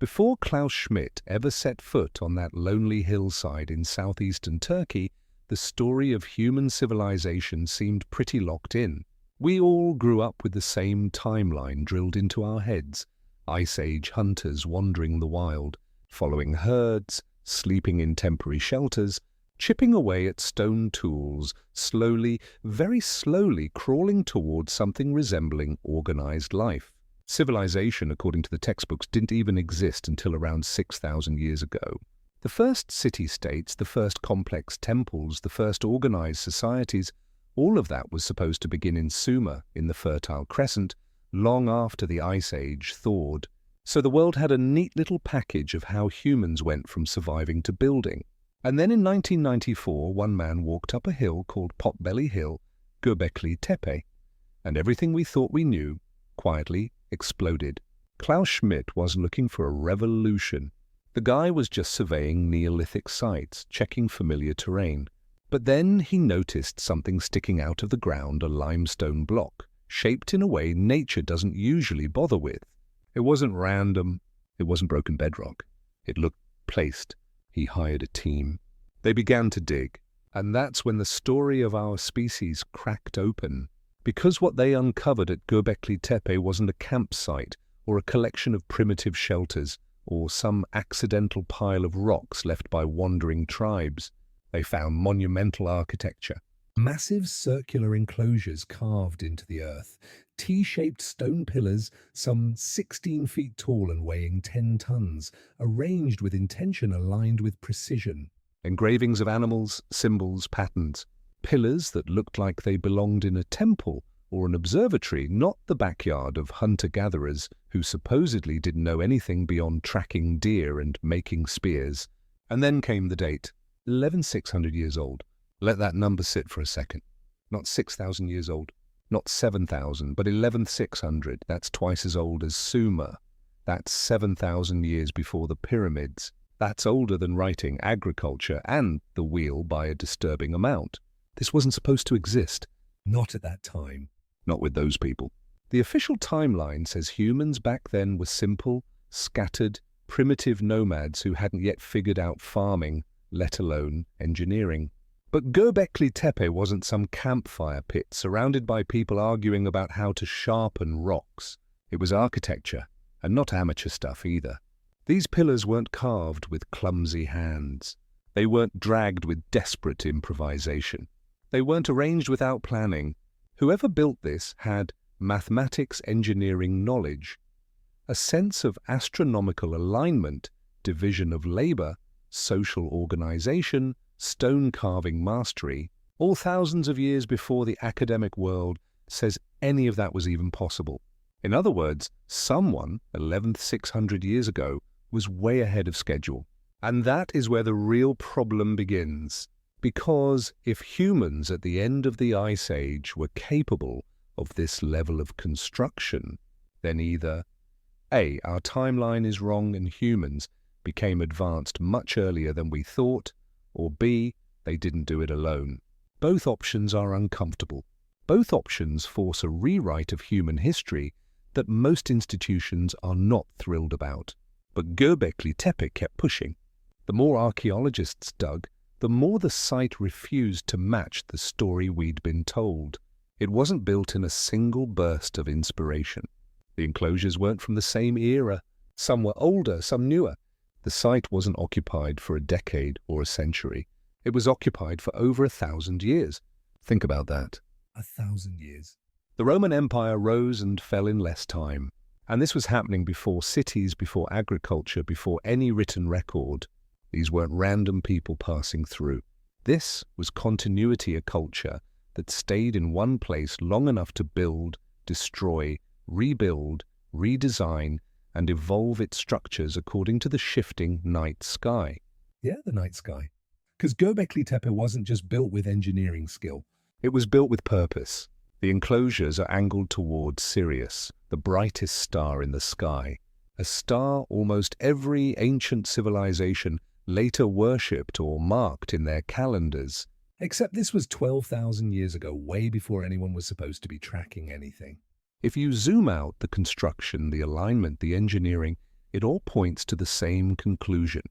Before Klaus Schmidt ever set foot on that lonely hillside in southeastern Turkey, the story of human civilization seemed pretty locked in. We all grew up with the same timeline drilled into our heads: Ice Age hunters wandering the wild, following herds, sleeping in temporary shelters, chipping away at stone tools, slowly, very slowly crawling towards something resembling organized life. Civilization, according to the textbooks, didn't even exist until around 6,000 years ago. The first city-states, the first complex temples, the first organized societies, all of that was supposed to begin in Sumer, in the Fertile Crescent, long after the Ice Age thawed. So the world had a neat little package of how humans went from surviving to building. And then in 1994, one man walked up a hill called Potbelly Hill, Göbekli Tepe, and everything we thought we knew quietly exploded. Klaus Schmidt wasn't looking for a revolution. The guy was just surveying Neolithic sites, checking familiar terrain. But then he noticed something sticking out of the ground, a limestone block, shaped in a way nature doesn't usually bother with. It wasn't random. It wasn't broken bedrock. It looked placed. He hired a team. They began to dig, and that's when the story of our species cracked open. Because what they uncovered at Göbekli Tepe wasn't a campsite or a collection of primitive shelters or some accidental pile of rocks left by wandering tribes. They found monumental architecture. Massive circular enclosures carved into the earth, T-shaped stone pillars, some 16 feet tall and weighing 10 tons, arranged with intention aligned with precision. Engravings of animals, symbols, patterns. Pillars that looked like they belonged in a temple or an observatory, not the backyard of hunter-gatherers who supposedly didn't know anything beyond tracking deer and making spears. And then came the date, 11,600 years old. Let that number sit for a second. Not 6,000 years old, not 7,000, but 11,600. That's twice as old as Sumer. That's 7,000 years before the pyramids. That's older than writing, agriculture, and the wheel by a disturbing amount. This wasn't supposed to exist. Not at that time. Not with those people. The official timeline says humans back then were simple, scattered, primitive nomads who hadn't yet figured out farming, let alone engineering. But Göbekli Tepe wasn't some campfire pit surrounded by people arguing about how to sharpen rocks. It was architecture, and not amateur stuff either. These pillars weren't carved with clumsy hands. They weren't dragged with desperate improvisation. They weren't arranged without planning. Whoever built this had mathematics engineering knowledge, a sense of astronomical alignment, division of labor, social organization, stone carving mastery, all thousands of years before the academic world says any of that was even possible. In other words, someone 11,600 years ago was way ahead of schedule. And that is where the real problem begins. Because if humans at the end of the Ice Age were capable of this level of construction, then either A, our timeline is wrong and humans became advanced much earlier than we thought, or B, they didn't do it alone. Both options are uncomfortable. Both options force a rewrite of human history that most institutions are not thrilled about. But Göbekli Tepe kept pushing. The more archaeologists dug, the more the site refused to match the story we'd been told. It wasn't built in a single burst of inspiration. The enclosures weren't from the same era. Some were older, some newer. The site wasn't occupied for a decade or a century. It was occupied for over 1,000 years. Think about that. 1,000 years. The Roman Empire rose and fell in less time. And this was happening before cities, before agriculture, before any written record. These weren't random people passing through. This was continuity, a culture that stayed in one place long enough to build, destroy, rebuild, redesign, and evolve its structures according to the shifting night sky. Yeah, the night sky. Because Göbekli Tepe wasn't just built with engineering skill. It was built with purpose. The enclosures are angled towards Sirius, the brightest star in the sky. A star almost every ancient civilization later worshipped or marked in their calendars. Except this was 12,000 years ago, way before anyone was supposed to be tracking anything. If you zoom out, the construction, the alignment, the engineering, it all points to the same conclusion.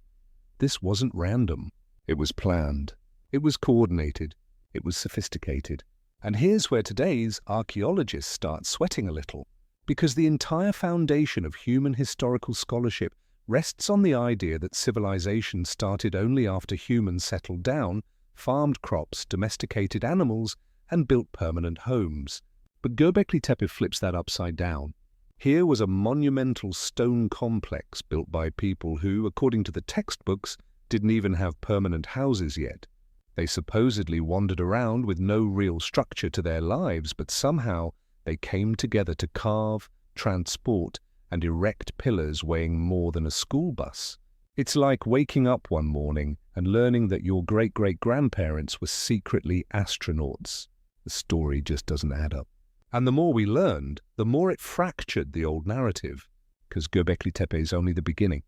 This wasn't random. It was planned. It was coordinated. It was sophisticated. And here's where today's archaeologists start sweating a little, because the entire foundation of human historical scholarship rests on the idea that civilization started only after humans settled down, farmed crops, domesticated animals, and built permanent homes. But Göbekli Tepe flips that upside down. Here was a monumental stone complex built by people who, according to the textbooks, didn't even have permanent houses yet. They supposedly wandered around with no real structure to their lives, but somehow they came together to carve, transport, and erect pillars weighing more than a school bus. It's like waking up one morning and learning that your great-great-grandparents were secretly astronauts. The story just doesn't add up. And the more we learned, the more it fractured the old narrative, because Göbekli Tepe is only the beginning.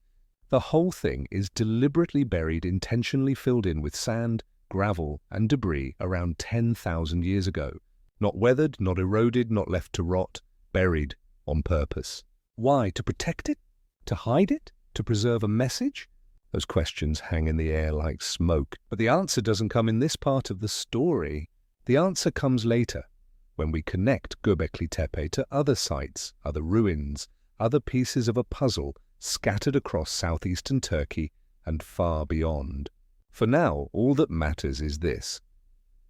The whole thing is deliberately buried, intentionally filled in with sand, gravel, and debris around 10,000 years ago. Not weathered, not eroded, not left to rot, buried on purpose. Why? To protect it? To hide it? To preserve a message? Those questions hang in the air like smoke. But the answer doesn't come in this part of the story. The answer comes later, when we connect Göbekli Tepe to other sites, other ruins, other pieces of a puzzle scattered across southeastern Turkey and far beyond. For now, all that matters is this.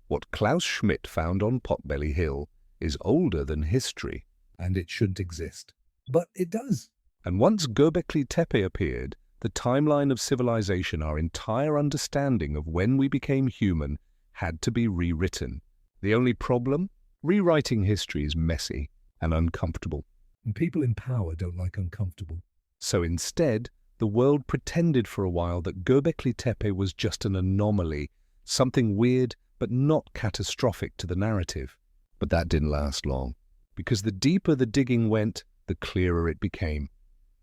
What Klaus Schmidt found on Potbelly Hill is older than history, and it shouldn't exist. But it does. And once Göbekli Tepe appeared, the timeline of civilization, our entire understanding of when we became human, had to be rewritten. The only problem? Rewriting history is messy and uncomfortable. And people in power don't like uncomfortable. So instead, the world pretended for a while that Göbekli Tepe was just an anomaly, something weird but not catastrophic to the narrative. But that didn't last long, because the deeper the digging went, the clearer it became.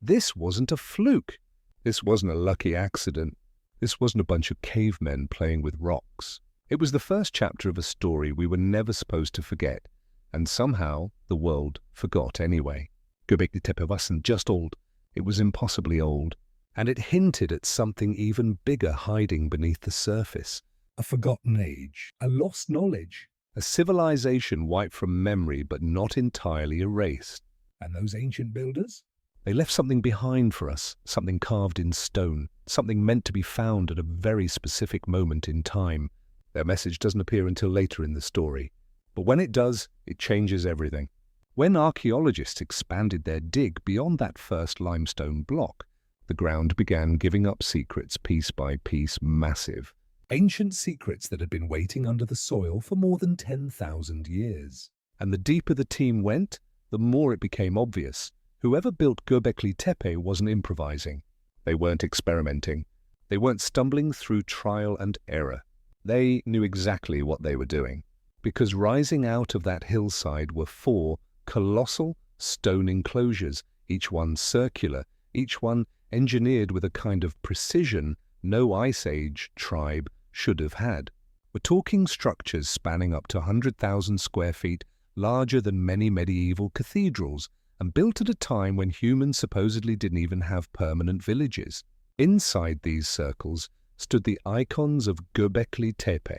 This wasn't a fluke. This wasn't a lucky accident. This wasn't a bunch of cavemen playing with rocks. It was the first chapter of a story we were never supposed to forget, and somehow the world forgot anyway. Göbekli Tepe wasn't just old, it was impossibly old, and it hinted at something even bigger hiding beneath the surface. A forgotten age, a lost knowledge, a civilization wiped from memory but not entirely erased. And those ancient builders? They left something behind for us, something carved in stone, something meant to be found at a very specific moment in time. Their message doesn't appear until later in the story, but when it does, it changes everything. When archaeologists expanded their dig beyond that first limestone block, the ground began giving up secrets piece by piece, massive. Ancient secrets that had been waiting under the soil for more than 10,000 years. And the deeper the team went, the more it became obvious. Whoever built Göbekli Tepe wasn't improvising. They weren't experimenting. They weren't stumbling through trial and error. They knew exactly what they were doing, because rising out of that hillside were 4 colossal stone enclosures, each one circular, each one engineered with a kind of precision no Ice Age tribe should have had. We're talking structures spanning up to 100,000 square feet, larger than many medieval cathedrals, and built at a time when humans supposedly didn't even have permanent villages. Inside these circles stood the icons of Göbekli Tepe,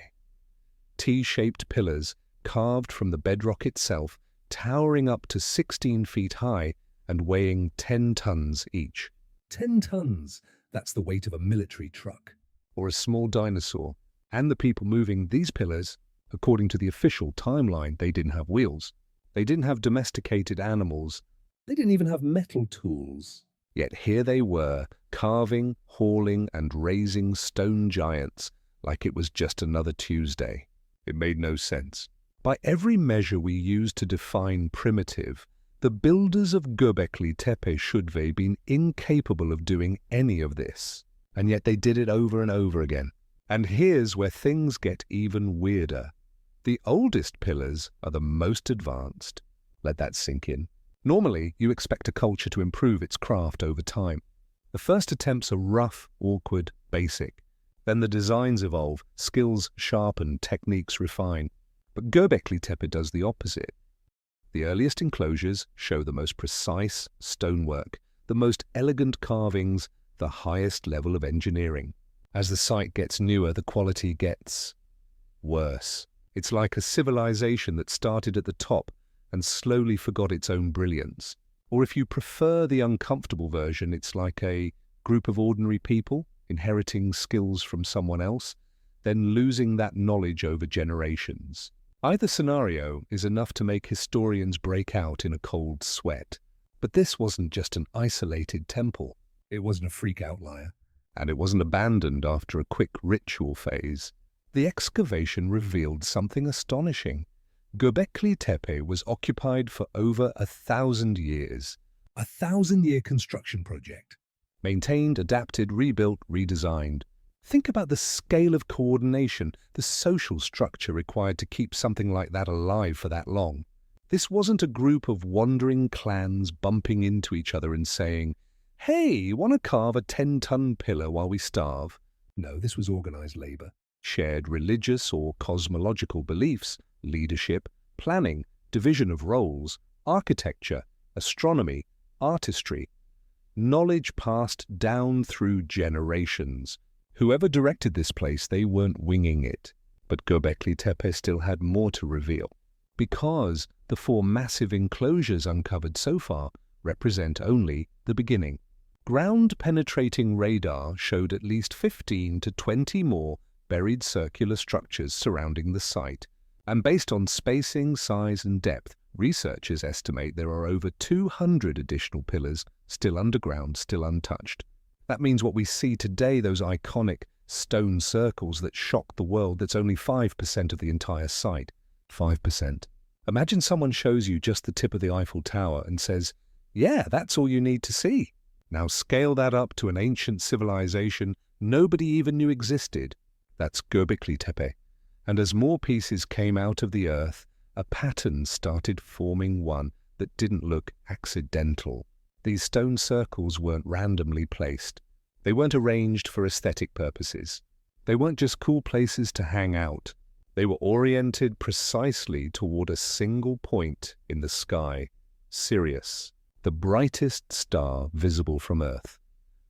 T-shaped pillars carved from the bedrock itself, towering up to 16 feet high and weighing 10 tons each. 10 tons! That's the weight of a military truck. Or a small dinosaur. And the people moving these pillars, according to the official timeline, they didn't have wheels. They didn't have domesticated animals. They didn't even have metal tools. Yet here they were, carving, hauling, and raising stone giants like it was just another Tuesday. It made no sense. By every measure we use to define primitive, the builders of Göbekli Tepe should have been incapable of doing any of this. And yet they did it over and over again. And here's where things get even weirder. The oldest pillars are the most advanced. Let that sink in. Normally, you expect a culture to improve its craft over time. The first attempts are rough, awkward, basic. Then the designs evolve, skills sharpen, techniques refine. But Göbekli Tepe does the opposite. The earliest enclosures show the most precise stonework, the most elegant carvings, the highest level of engineering. As the site gets newer, the quality gets worse. It's like a civilization that started at the top and slowly forgot its own brilliance. Or if you prefer the uncomfortable version, it's like a group of ordinary people inheriting skills from someone else, then losing that knowledge over generations. Either scenario is enough to make historians break out in a cold sweat. But this wasn't just an isolated temple. It wasn't a freak outlier. And it wasn't abandoned after a quick ritual phase. The excavation revealed something astonishing. Göbekli Tepe was occupied for over 1,000 years. A 1,000-year construction project. Maintained, adapted, rebuilt, redesigned. Think about the scale of coordination, the social structure required to keep something like that alive for that long. This wasn't a group of wandering clans bumping into each other and saying, "Hey, want to carve a 10-ton pillar while we starve?" No, this was organized labor. Shared religious or cosmological beliefs, leadership, planning, division of roles, architecture, astronomy, artistry. Knowledge passed down through generations. Whoever directed this place, they weren't winging it. But Göbekli Tepe still had more to reveal, because the 4 massive enclosures uncovered so far represent only the beginning. Ground-penetrating radar showed at least 15 to 20 more buried circular structures surrounding the site. And based on spacing, size, and depth, researchers estimate there are over 200 additional pillars still underground, still untouched. That means what we see today, those iconic stone circles that shocked the world, that's only 5% of the entire site. 5%. Imagine someone shows you just the tip of the Eiffel Tower and says, "Yeah, that's all you need to see." Now scale that up to an ancient civilization nobody even knew existed. That's Göbekli Tepe. And as more pieces came out of the earth, a pattern started forming, one that didn't look accidental. These stone circles weren't randomly placed. They weren't arranged for aesthetic purposes. They weren't just cool places to hang out. They were oriented precisely toward a single point in the sky, Sirius, the brightest star visible from Earth,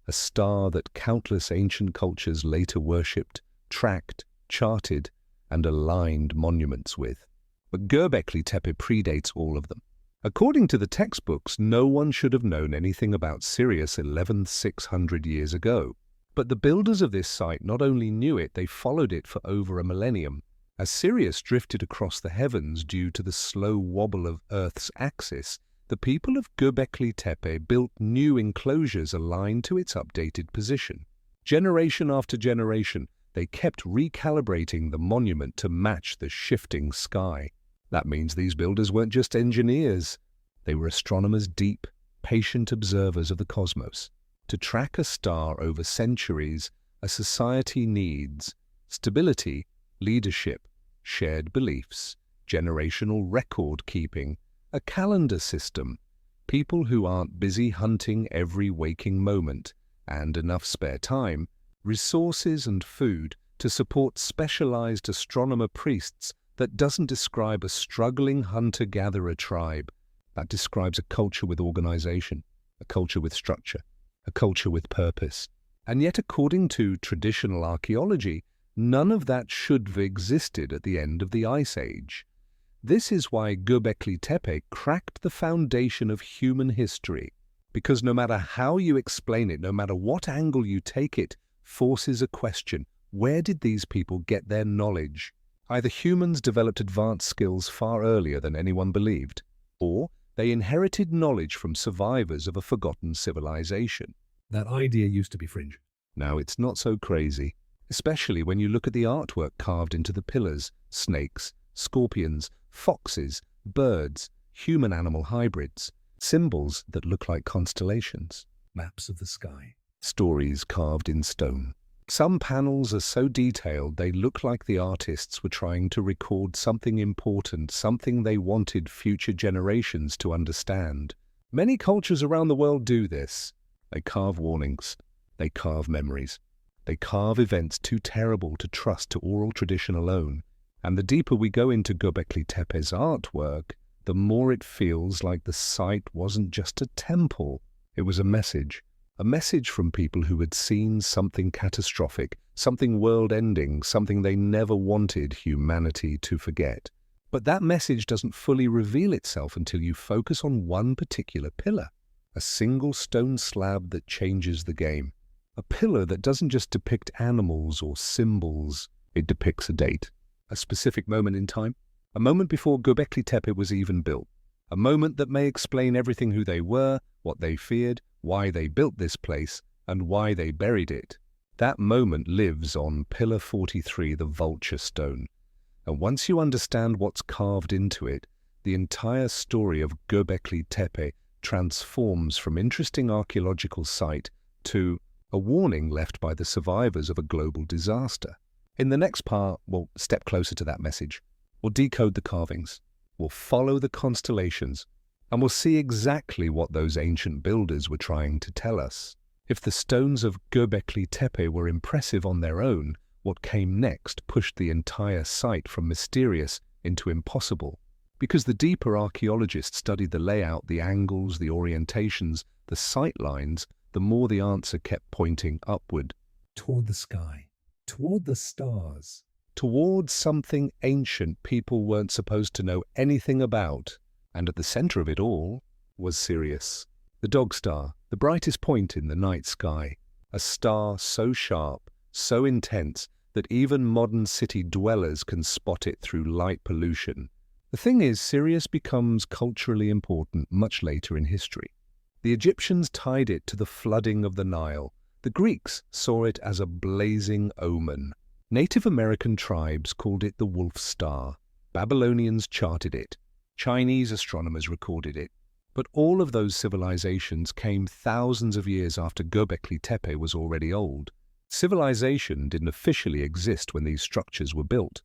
a star that countless ancient cultures later worshipped, tracked, charted, and aligned monuments with. But Göbekli Tepe predates all of them. According to the textbooks, no one should have known anything about Sirius 11,600 years ago. But the builders of this site not only knew it, they followed it for over a millennium. As Sirius drifted across the heavens due to the slow wobble of Earth's axis, the people of Göbekli Tepe built new enclosures aligned to its updated position. Generation after generation, they kept recalibrating the monument to match the shifting sky. That means these builders weren't just engineers. They were astronomers, deep, patient observers of the cosmos. To track a star over centuries, a society needs stability, leadership, shared beliefs, generational record-keeping, a calendar system, people who aren't busy hunting every waking moment, and enough spare time, resources and food to support specialized astronomer priests. That doesn't describe a struggling hunter-gatherer tribe. That describes a culture with organization, a culture with structure, a culture with purpose. And yet, according to traditional archaeology, none of that should have existed at the end of the Ice Age. This is why Göbekli Tepe cracked the foundation of human history, because no matter how you explain it, no matter what angle you take it, forces a question: where did these people get their knowledge? Either humans developed advanced skills far earlier than anyone believed, or they inherited knowledge from survivors of a forgotten civilization. That idea used to be fringe. Now it's not so crazy, especially when you look at the artwork carved into the pillars: snakes, scorpions, foxes, birds, human-animal hybrids, symbols that look like constellations, maps of the sky, stories carved in stone. Some panels are so detailed they look like the artists were trying to record something important, something they wanted future generations to understand. Many cultures around the world do this. They carve warnings. They carve memories. They carve events too terrible to trust to oral tradition alone. And the deeper we go into Göbekli Tepe's artwork, the more it feels like the site wasn't just a temple. It was a message from people who had seen something catastrophic, something world-ending, something they never wanted humanity to forget. But that message doesn't fully reveal itself until you focus on one particular pillar, a single stone slab that changes the game. A pillar that doesn't just depict animals or symbols, it depicts a date, a specific moment in time, a moment before Göbekli Tepe was even built, a moment that may explain everything who they were, what they feared, why they built this place, and why they buried it. That moment lives on Pillar 43, the vulture stone. And once you understand what's carved into it, the entire story of Göbekli Tepe transforms from interesting archaeological site to a warning left by the survivors of a global disaster. In the next part, we'll step closer to that message. We'll decode the carvings, we'll follow the constellations, and we'll see exactly what those ancient builders were trying to tell us. If the stones of Göbekli Tepe were impressive on their own, what came next pushed the entire site from mysterious into impossible. Because the deeper archaeologists studied the layout, the angles, the orientations, the sight lines, the more the answer kept pointing upward. Toward the sky, toward the stars. Towards something ancient people weren't supposed to know anything about. And at the center of it all was Sirius, the dog star, the brightest point in the night sky. A star so sharp, so intense, that even modern city dwellers can spot it through light pollution. The thing is, Sirius becomes culturally important much later in history. The Egyptians tied it to the flooding of the Nile. The Greeks saw it as a blazing omen. Native American tribes called it the wolf star. Babylonians charted it. Chinese astronomers recorded it. But all of those civilizations came thousands of years after Göbekli Tepe was already old. Civilization didn't officially exist when these structures were built.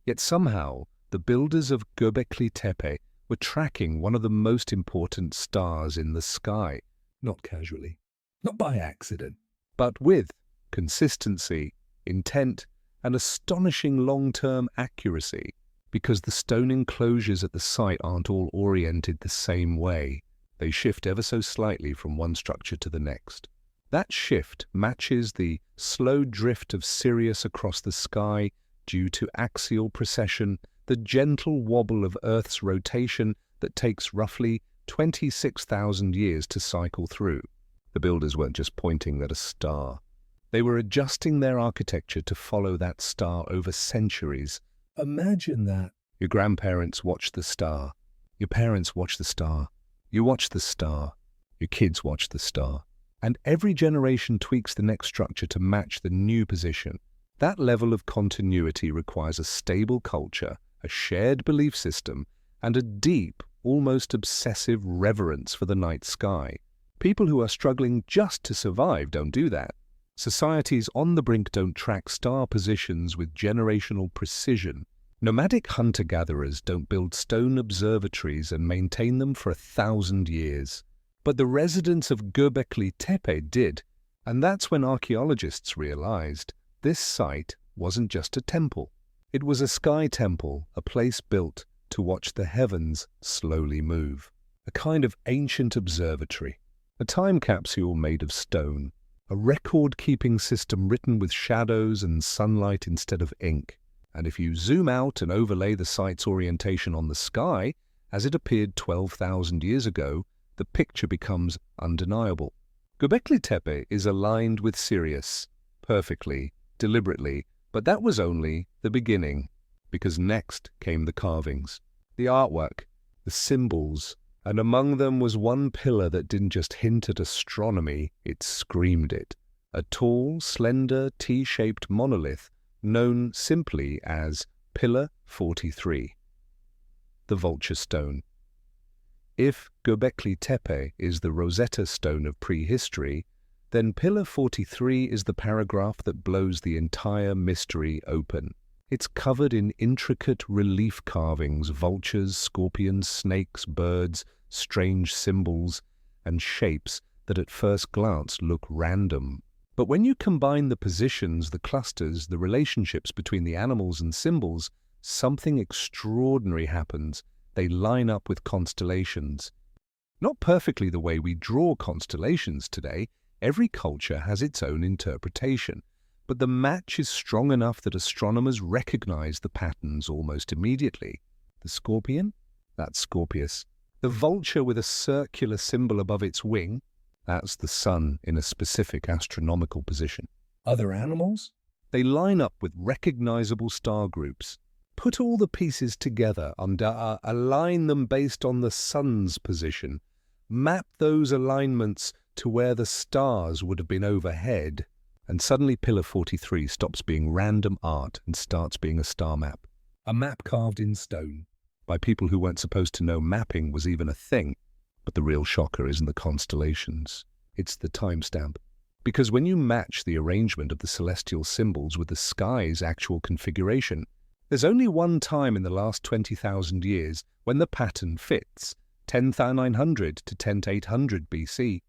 Yet somehow, the builders of Göbekli Tepe were tracking one of the most important stars in the sky. Not casually, not by accident, but with consistency, intent, and astonishing long-term accuracy. Because the stone enclosures at the site aren't all oriented the same way. They shift ever so slightly from one structure to the next. That shift matches the slow drift of Sirius across the sky due to axial precession, the gentle wobble of Earth's rotation that takes roughly 26,000 years to cycle through. The builders weren't just pointing at a star. They were adjusting their architecture to follow that star over centuries. Imagine that. Your grandparents watched the star. Your parents watched the star. You watch the star. Your kids watch the star. And every generation tweaks the next structure to match the new position. That level of continuity requires a stable culture, a shared belief system, and a deep, almost obsessive reverence for the night sky. People who are struggling just to survive don't do that. Societies on the brink don't track star positions with generational precision. Nomadic hunter-gatherers don't build stone observatories and maintain them for 1,000 years. But the residents of Göbekli Tepe did, and that's when archaeologists realized this site wasn't just a temple. It was a sky temple, a place built to watch the heavens slowly move. A kind of ancient observatory, a time capsule made of stone, a record-keeping system written with shadows and sunlight instead of ink. And if you zoom out and overlay the site's orientation on the sky, as it appeared 12,000 years ago, the picture becomes undeniable. Göbekli Tepe is aligned with Sirius, perfectly, deliberately, but that was only the beginning, because next came the carvings, the artwork, the symbols, and among them was one pillar that didn't just hint at astronomy, it screamed it. A tall, slender, T-shaped monolith known simply as Pillar 43, the Vulture Stone. If Göbekli Tepe is the Rosetta Stone of prehistory, then Pillar 43 is the paragraph that blows the entire mystery open. It's covered in intricate relief carvings, vultures, scorpions, snakes, birds, strange symbols, and shapes that at first glance look random. But when you combine the positions, the clusters, the relationships between the animals and symbols, something extraordinary happens. They line up with constellations. Not perfectly the way we draw constellations today. Every culture has its own interpretation, but the match is strong enough that astronomers recognize the patterns almost immediately. The scorpion? That's Scorpius. The vulture with a circular symbol above its wing? That's the sun in a specific astronomical position. Other animals? They line up with recognizable star groups. Put all the pieces together align them based on the sun's position. Map those alignments to where the stars would have been overhead, and suddenly Pillar 43 stops being random art and starts being a star map. A map carved in stone. By people who weren't supposed to know mapping was even a thing. But the real shocker isn't the constellations. It's the timestamp. Because when you match the arrangement of the celestial symbols with the sky's actual configuration, there's only one time in the last 20,000 years when the pattern fits, 10,900 to 10,800 BC,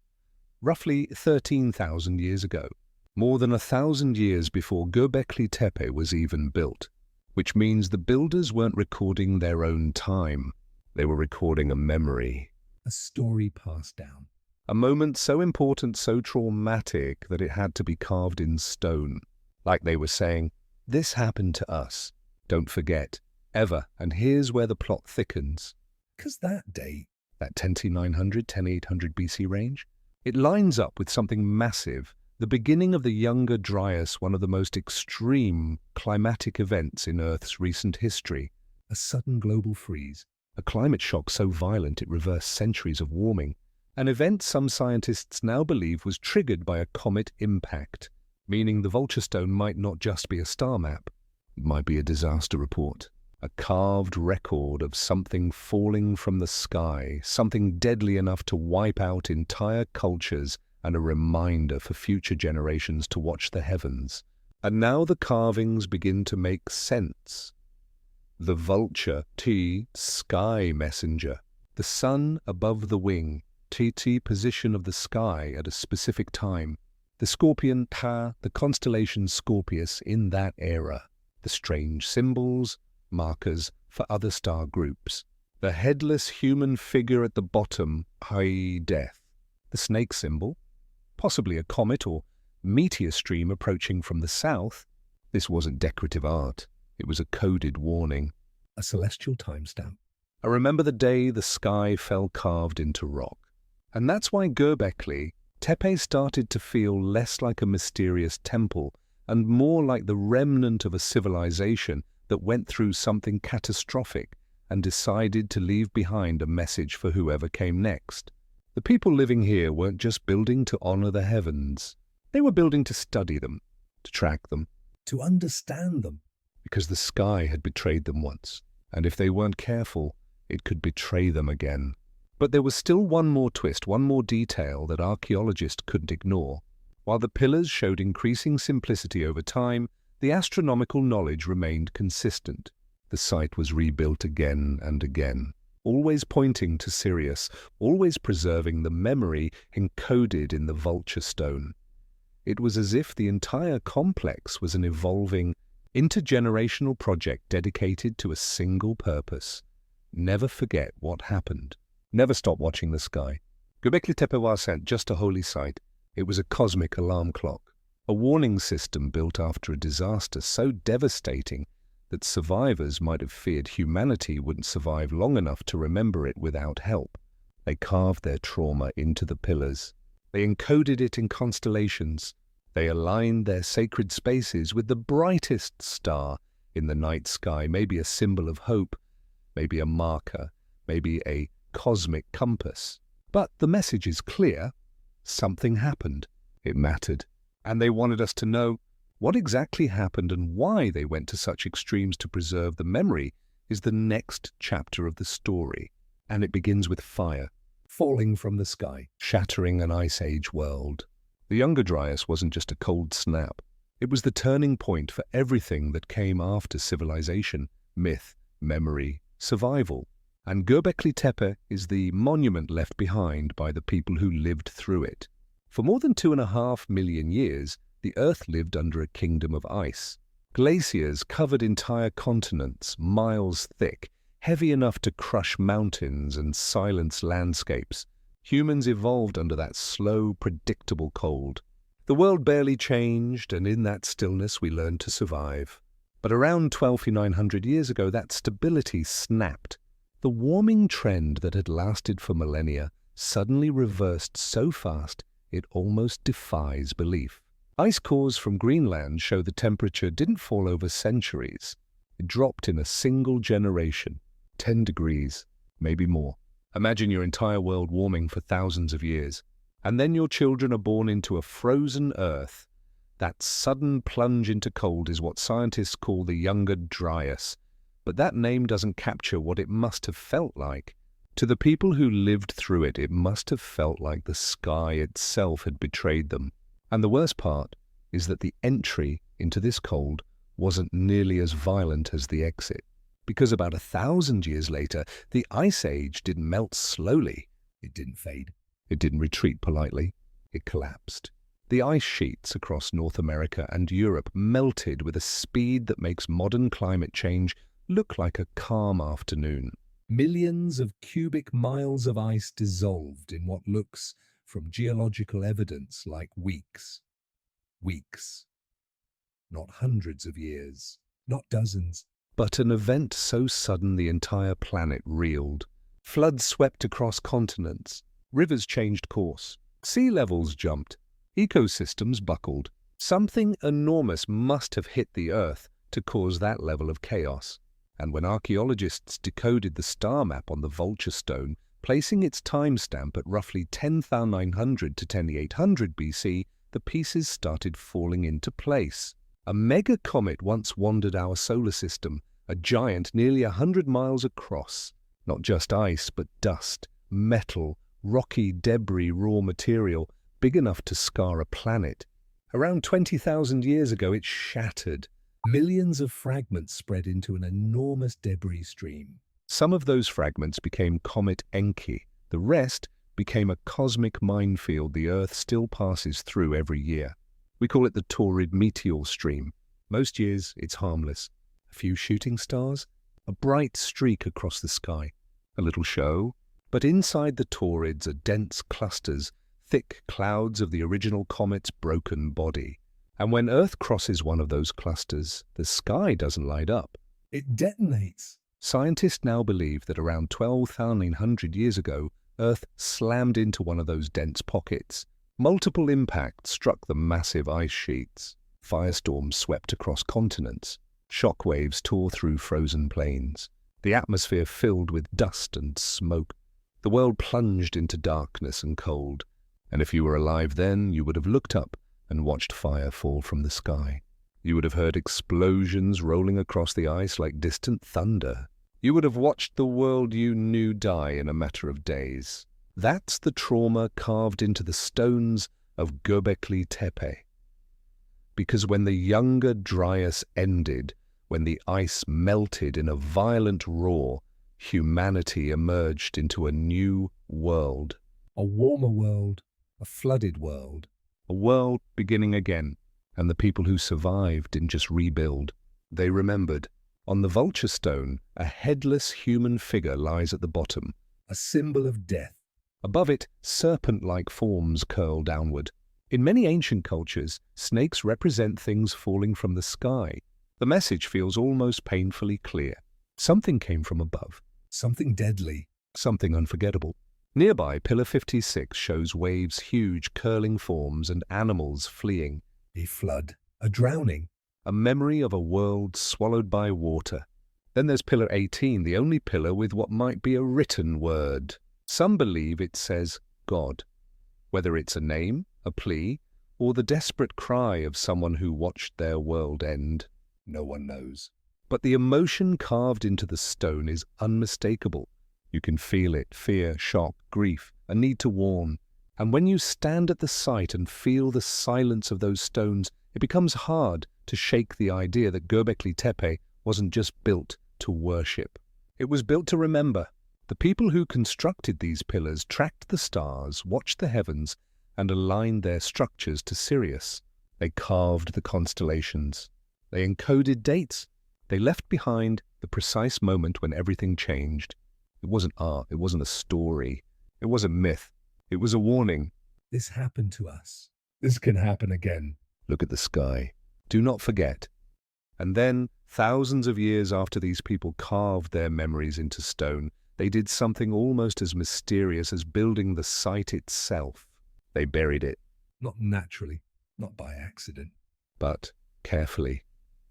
roughly 13,000 years ago, more than 1,000 years before Göbekli Tepe was even built, which means the builders weren't recording their own time. They were recording a memory. A story passed down. A moment so important, so traumatic, that it had to be carved in stone. Like they were saying, this happened to us. Don't forget, ever. And here's where the plot thickens. Because that date, that 10,900, 10,800 BC range, it lines up with something massive, the beginning of the Younger Dryas, one of the most extreme climatic events in Earth's recent history. a sudden global freeze. A climate shock so violent it reversed centuries of warming. An event some scientists now believe was triggered by a comet impact, meaning the vulture stone might not just be a star map. It might be a disaster report. A carved record of something falling from the sky, something deadly enough to wipe out entire cultures, and a reminder for future generations to watch the heavens. And now the carvings begin to make sense. The vulture, T, sky messenger. The sun above the wing, TT, position of the sky at a specific time. The scorpion, Ta, the constellation Scorpius in that era. The strange symbols, markers for other star groups. The headless human figure at the bottom, i.e. death. The snake symbol, possibly a comet or meteor stream approaching from the south. This wasn't decorative art. It was a coded warning. A celestial timestamp. I remember the day the sky fell carved into rock. And that's why Göbekli Tepe started to feel less like a mysterious temple and more like the remnant of a civilization that went through something catastrophic and decided to leave behind a message for whoever came next. The people living here weren't just building to honor the heavens. They were building to study them, to track them, To understand them. because the sky had betrayed them once, and if they weren't careful, it could betray them again. But there was still one more twist, one more detail that archaeologists couldn't ignore. While the pillars showed increasing simplicity over time, the astronomical knowledge remained consistent. The site was rebuilt again and again, always pointing to Sirius, always preserving the memory encoded in the vulture stone. It was as if the entire complex was an evolving, intergenerational project dedicated to a single purpose. Never forget what happened. Never stop watching the sky. Göbekli Tepe wasn't just a holy site. It was a cosmic alarm clock, a warning system built after a disaster so devastating that survivors might have feared humanity wouldn't survive long enough to remember it without help. They carved their trauma into the pillars. They encoded it in constellations. They aligned their sacred spaces with the brightest star in the night sky, maybe a symbol of hope, maybe a marker, maybe a cosmic compass. But the message is clear. Something happened. It mattered. And they wanted us to know what exactly happened and why they went to such extremes to preserve the memory is the next chapter of the story. And it begins with fire, Falling from the sky. shattering an ice age world. The Younger Dryas wasn't just a cold snap. It was the turning point for everything that came after civilization, myth, memory, survival. And Göbekli Tepe is the monument left behind by the people who lived through it. For more than 2.5 million years, the Earth lived under a kingdom of ice. Glaciers covered entire continents, miles thick, heavy enough to crush mountains and silence landscapes. Humans evolved under that slow, predictable cold. The world barely changed, and in that stillness we learned to survive. But around 12,900 years ago, that stability snapped. The warming trend that had lasted for millennia suddenly reversed so fast it almost defies belief. Ice cores from Greenland show the temperature didn't fall over centuries. It dropped in a single generation, 10 degrees, maybe more. Imagine your entire world warming for thousands of years, and then your children are born into a frozen Earth. That sudden plunge into cold is what scientists call the Younger Dryas, but that name doesn't capture what it must have felt like. To the people who lived through it, it must have felt like the sky itself had betrayed them. And the worst part is that the entry into this cold wasn't nearly as violent as the exit. Because about 1,000 years later, the Ice Age didn't melt slowly. It didn't fade. It didn't retreat politely. It collapsed. The ice sheets across North America and Europe melted with a speed that makes modern climate change look like a calm afternoon. Millions of cubic miles of ice dissolved in what looks, from geological evidence, like weeks. Weeks. Not hundreds of years, not dozens. But an event so sudden the entire planet reeled. Floods swept across continents. Rivers changed course. Sea levels jumped. Ecosystems buckled. Something enormous must have hit the Earth to cause that level of chaos. And when archaeologists decoded the star map on the Vulture Stone, placing its timestamp at roughly 10,900 to 10,800 BC, the pieces started falling into place. A mega comet once wandered our solar system, a giant nearly 100 miles across. Not just ice, but dust, metal, rocky debris, raw material, big enough to scar a planet. Around 20,000 years ago, it shattered. Millions of fragments spread into an enormous debris stream. Some of those fragments became Comet Encke. The rest became a cosmic minefield the Earth still passes through every year. We call it the Taurid meteor stream. Most years, it's harmless. A few shooting stars, a bright streak across the sky, a little show. But inside the Taurids are dense clusters, thick clouds of the original comet's broken body. And when Earth crosses one of those clusters, the sky doesn't light up. It detonates. Scientists now believe that around 12,900 years ago, Earth slammed into one of those dense pockets. Multiple impacts struck the massive ice sheets. Firestorms swept across continents. Shockwaves tore through frozen plains. The atmosphere filled with dust and smoke. The world plunged into darkness and cold. And if you were alive then, you would have looked up and watched fire fall from the sky. You would have heard explosions rolling across the ice like distant thunder. You would have watched the world you knew die in a matter of days. That's the trauma carved into the stones of Göbekli Tepe. Because when the Younger Dryas ended, when the ice melted in a violent roar, humanity emerged into a new world. A warmer world, a flooded world. A world beginning again, and the people who survived didn't just rebuild. They remembered. On the Vulture Stone, a headless human figure lies at the bottom. A symbol of death. Above it, serpent-like forms curl downward. In many ancient cultures, snakes represent things falling from the sky. The message feels almost painfully clear. Something came from above. Something deadly. Something unforgettable. Nearby, Pillar 56 shows waves, huge curling forms, and animals fleeing. A flood. A drowning. A memory of a world swallowed by water. Then there's Pillar 18, the only pillar with what might be a written word. Some believe it says God. Whether it's a name, a plea, or the desperate cry of someone who watched their world end, no one knows. But the emotion carved into the stone is unmistakable. You can feel it: fear, shock, grief, a need to warn. And when you stand at the site and feel the silence of those stones, it becomes hard to shake the idea that Göbekli Tepe wasn't just built to worship. It was built to remember. The people who constructed these pillars tracked the stars, watched the heavens, and aligned their structures to Sirius. They carved the constellations. They encoded dates. They left behind the precise moment when everything changed. It wasn't art. It wasn't a story. It wasn't myth. It was a warning. This happened to us. This can happen again. Look at the sky. Do not forget. And then, thousands of years after these people carved their memories into stone, they did something almost as mysterious as building the site itself. They buried it. Not naturally, not by accident. But carefully,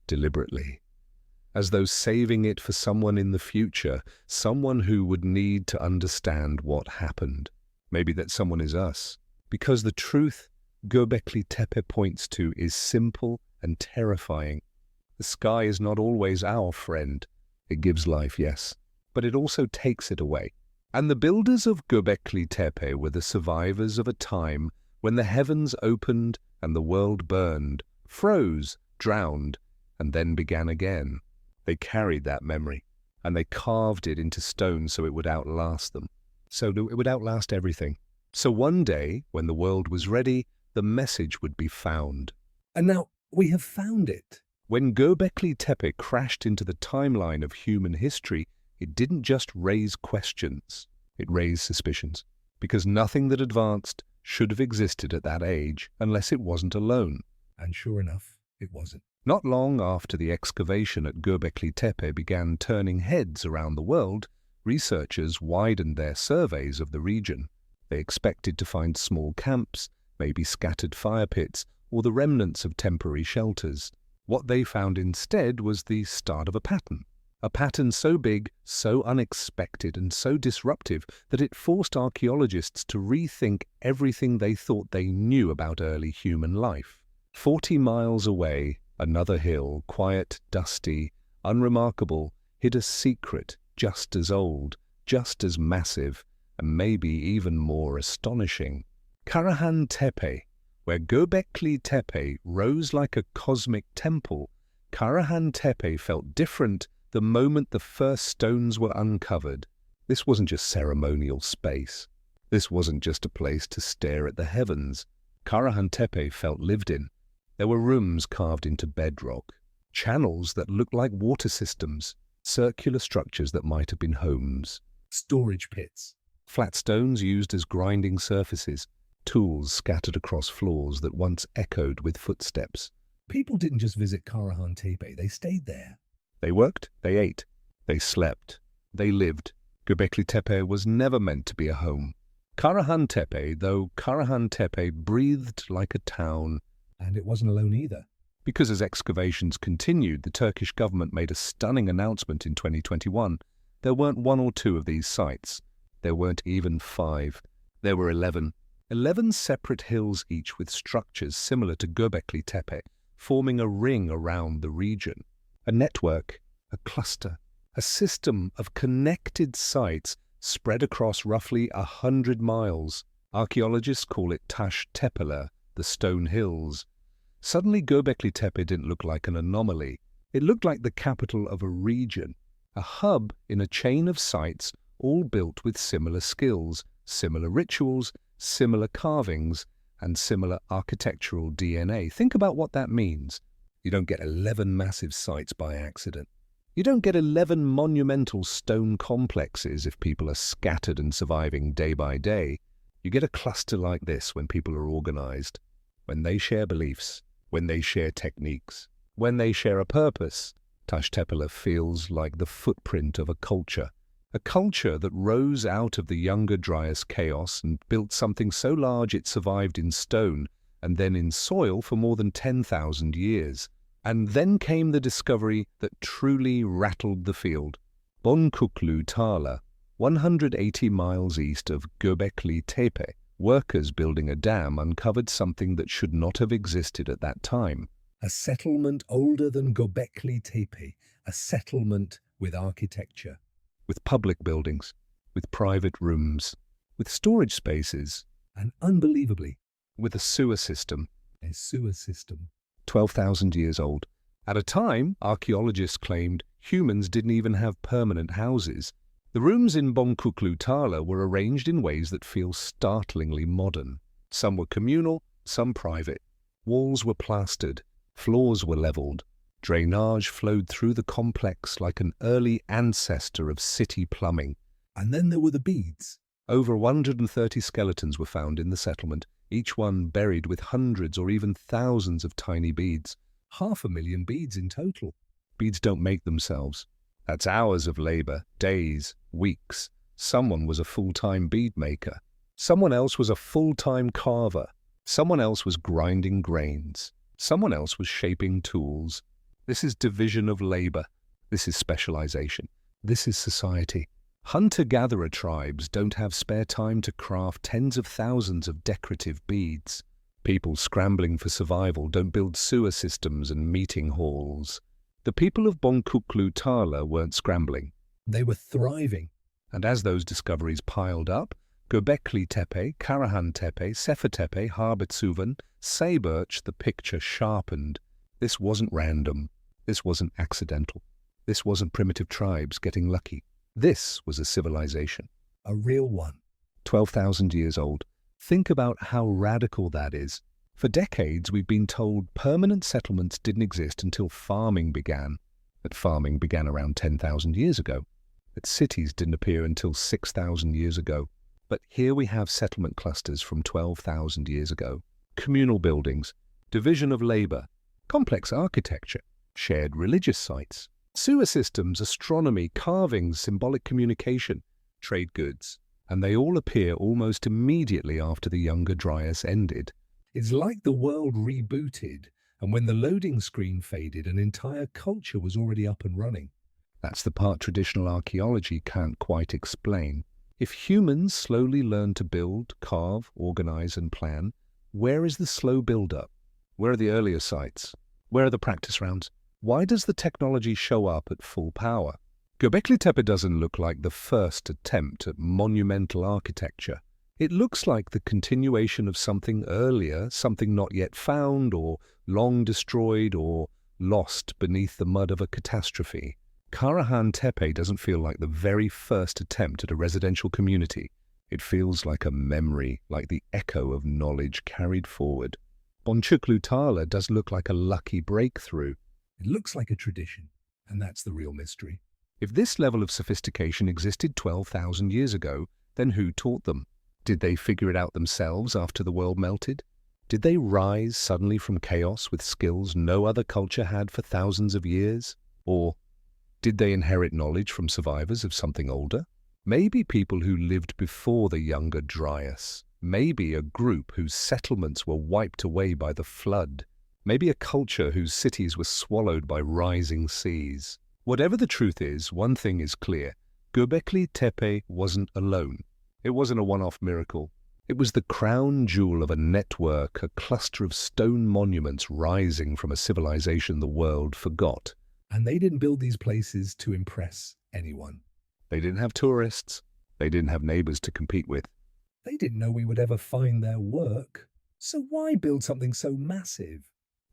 deliberately, as though saving it for someone in the future, someone who would need to understand what happened. Maybe that someone is us. Because the truth Göbekli Tepe points to is simple and terrifying. The sky is not always our friend. It gives life, yes, but it also takes it away. And the builders of Göbekli Tepe were the survivors of a time when the heavens opened and the world burned, froze, drowned, and then began again. They carried that memory, and they carved it into stone so it would outlast them. So it would outlast everything. So one day, when the world was ready, the message would be found. And now we have found it. When Göbekli Tepe crashed into the timeline of human history, it didn't just raise questions, it raised suspicions. Because nothing that advanced should have existed at that age unless it wasn't alone. And sure enough, it wasn't. Not long after the excavation at Göbekli Tepe began turning heads around the world, researchers widened their surveys of the region. They expected to find small camps, maybe scattered fire pits, or the remnants of temporary shelters. What they found instead was the start of a pattern so big, so unexpected, and so disruptive that it forced archaeologists to rethink everything they thought they knew about early human life. 40 miles away, another hill, quiet, dusty, unremarkable, hid a secret just as old, just as massive, and maybe even more astonishing. Karahan Tepe, where Göbekli Tepe rose like a cosmic temple, Karahan Tepe felt different the moment the first stones were uncovered. This wasn't just ceremonial space. This wasn't just a place to stare at the heavens. Karahan Tepe felt lived in. There were rooms carved into bedrock, channels that looked like water systems, circular structures that might have been homes, Storage pits. flat stones used as grinding surfaces, tools scattered across floors that once echoed with footsteps. People didn't just visit Karahan Tepe, they stayed there. They worked, they ate, they slept, they lived. Göbekli Tepe was never meant to be a home. Karahan Tepe, though Karahan Tepe breathed like a town. And it wasn't alone either. Because as excavations continued, the Turkish government made a stunning announcement in 2021. There weren't one or two of these sites. There weren't even 5. There were 11. 11 separate hills, each with structures similar to Göbekli Tepe, forming a ring around the region. A network, a cluster, a system of connected sites spread across roughly 100 miles. Archaeologists call it Taş Tepeler, the stone hills. Suddenly Göbekli Tepe didn't look like an anomaly. It looked like the capital of a region, a hub in a chain of sites all built with similar skills, similar rituals, similar carvings, and similar architectural DNA. Think about what that means. You don't get 11 massive sites by accident. You don't get 11 monumental stone complexes if people are scattered and surviving day by day. You get a cluster like this when people are organized, when they share beliefs, when they share techniques, when they share a purpose. Taş Tepeler feels like the footprint of a culture that rose out of the Younger Dryas chaos and built something so large it survived in stone and then in soil for more than 10,000 years. And then came the discovery that truly rattled the field. Bonkuklu Tala, 180 miles east of Göbekli Tepe, workers building a dam uncovered something that should not have existed at that time. A settlement older than Göbekli Tepe, a settlement with architecture. With public buildings, with private rooms, with storage spaces, And unbelievably, with a sewer system. a sewer system. 12,000 years old. At a time, archaeologists claimed humans didn't even have permanent houses. The rooms in Bonkuklu Tala were arranged in ways that feel startlingly modern. Some were communal, some private. Walls were plastered, floors were leveled. Drainage flowed through the complex like an early ancestor of city plumbing. And then there were the beads. Over 130 skeletons were found in the settlement, each one buried with hundreds or even thousands of tiny beads. 500,000 beads in total. Beads don't make themselves. That's hours of labor, days, weeks. Someone was a full-time bead maker. Someone else was a full-time carver. Someone else was grinding grains. Someone else was shaping tools. This is division of labor. This is specialization. This is society. Hunter-gatherer tribes don't have spare time to craft tens of thousands of decorative beads. People scrambling for survival don't build sewer systems and meeting halls. The people of Göbekli Tepe weren't scrambling. They were thriving. And as those discoveries piled up, Göbekli Tepe, Karahan Tepe, Sefer Tepe, Harbetsuvan, Sayburch, the picture sharpened. This wasn't random. This wasn't accidental. This wasn't primitive tribes getting lucky. This was a civilization. A real one. 12,000 years old. Think about how radical that is. For decades, we've been told permanent settlements didn't exist until farming began. That farming began around 10,000 years ago. That cities didn't appear until 6,000 years ago. But here we have settlement clusters from 12,000 years ago. Communal buildings, division of labor, complex architecture, shared religious sites, sewer systems, astronomy, carvings, symbolic communication, trade goods. And they all appear almost immediately after the Younger Dryas ended. It's like the world rebooted, and when the loading screen faded, an entire culture was already up and running. That's the part traditional archaeology can't quite explain. If humans slowly learn to build, carve, organize, and plan, where is the slow build-up? Where are the earlier sites? Where are the practice rounds? Why does the technology show up at full power? Göbekli Tepe doesn't look like the first attempt at monumental architecture. It looks like the continuation of something earlier, something not yet found, or long destroyed, or lost beneath the mud of a catastrophe. Karahan Tepe doesn't feel like the very first attempt at a residential community. It feels like a memory, like the echo of knowledge carried forward. Göbekli Tepe does look like a lucky breakthrough. It looks like a tradition, and that's the real mystery. If this level of sophistication existed 12,000 years ago, then who taught them? Did they figure it out themselves after the world melted? Did they rise suddenly from chaos with skills no other culture had for thousands of years? Or did they inherit knowledge from survivors of something older? Maybe people who lived before the Younger Dryas. Maybe a group whose settlements were wiped away by the flood. Maybe a culture whose cities were swallowed by rising seas. Whatever the truth is, one thing is clear. Göbekli Tepe wasn't alone. It wasn't a one-off miracle. It was the crown jewel of a network, a cluster of stone monuments rising from a civilization the world forgot. And they didn't build these places to impress anyone. They didn't have tourists. They didn't have neighbors to compete with. They didn't know we would ever find their work. So why build something so massive?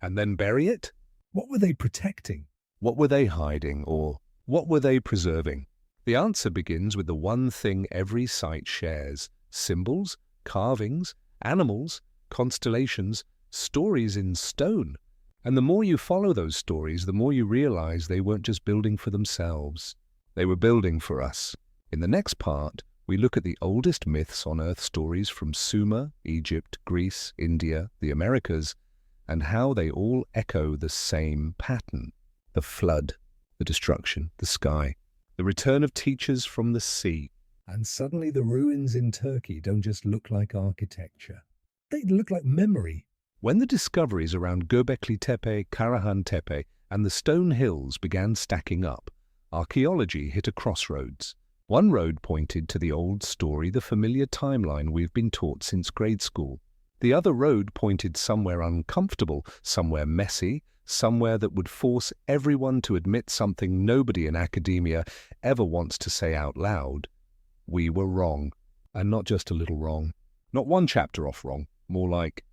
And then bury it? What were they protecting? What were they hiding, or what were they preserving? The answer begins with the one thing every site shares: symbols, carvings, animals, constellations, stories in stone. And the more you follow those stories, the more you realize they weren't just building for themselves. They were building for us. In the next part, we look at the oldest myths on Earth stories from Sumer, Egypt, Greece, India, the Americas, and how they all echo the same pattern. The flood, the destruction, the sky, the return of teachers from the sea. And suddenly the ruins in Turkey don't just look like architecture. They look like memory. When the discoveries around Göbekli Tepe, Karahan Tepe, and the stone hills began stacking up, archaeology hit a crossroads. One road pointed to the old story, the familiar timeline we've been taught since grade school. The other road pointed somewhere uncomfortable, somewhere messy, somewhere that would force everyone to admit something nobody in academia ever wants to say out loud. We were wrong. And not just a little wrong. Not one chapter off wrong. More like,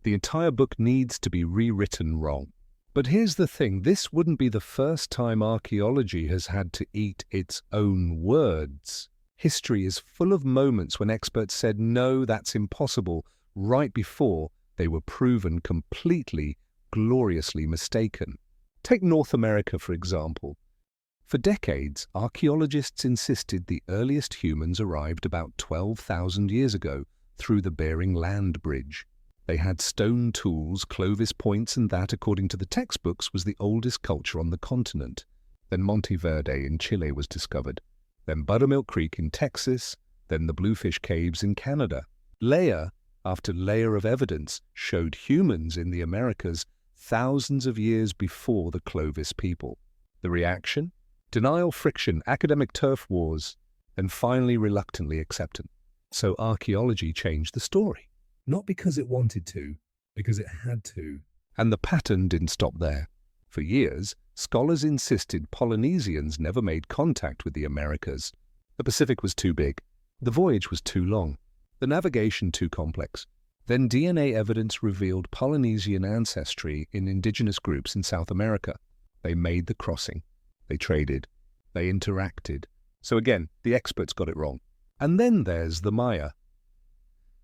the entire book needs to be rewritten wrong. But here's the thing, this wouldn't be the first time archaeology has had to eat its own words. History is full of moments when experts said, no, that's impossible, right before they were proven completely, gloriously mistaken. Take North America, for example. For decades, archaeologists insisted the earliest humans arrived about 12,000 years ago through the Bering Land Bridge. They had stone tools, Clovis points, and that, according to the textbooks, was the oldest culture on the continent. Then Monte Verde in Chile was discovered, then Buttermilk Creek in Texas, then the Bluefish Caves in Canada. Layer after layer of evidence showed humans in the Americas thousands of years before the Clovis people. The reaction? Denial, friction, academic turf wars, and finally reluctantly acceptance. So archaeology changed the story. Not because it wanted to, because it had to. And the pattern didn't stop there. For years, scholars insisted Polynesians never made contact with the Americas. The Pacific was too big. The voyage was too long. The navigation too complex. Then DNA evidence revealed Polynesian ancestry in indigenous groups in South America. They made the crossing. They traded. They interacted. So again, the experts got it wrong. And then there's the Maya.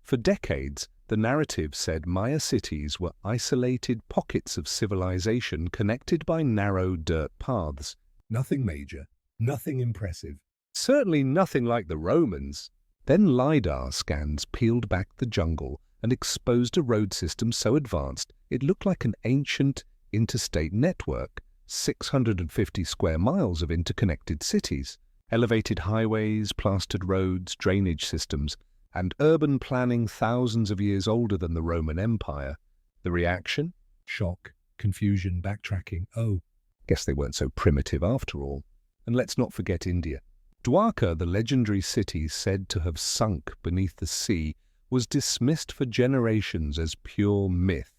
For decades, the narrative said Maya cities were isolated pockets of civilization connected by narrow dirt paths. Nothing major, nothing impressive. Certainly nothing like the Romans. Then LiDAR scans peeled back the jungle and exposed a road system so advanced it looked like an ancient interstate network, 650 square miles of interconnected cities, elevated highways, plastered roads, drainage systems, and urban planning thousands of years older than the Roman Empire. The reaction? Shock, confusion, backtracking. Oh, guess they weren't so primitive after all. And let's not forget India. Dwarka, the legendary city said to have sunk beneath the sea, was dismissed for generations as pure myth.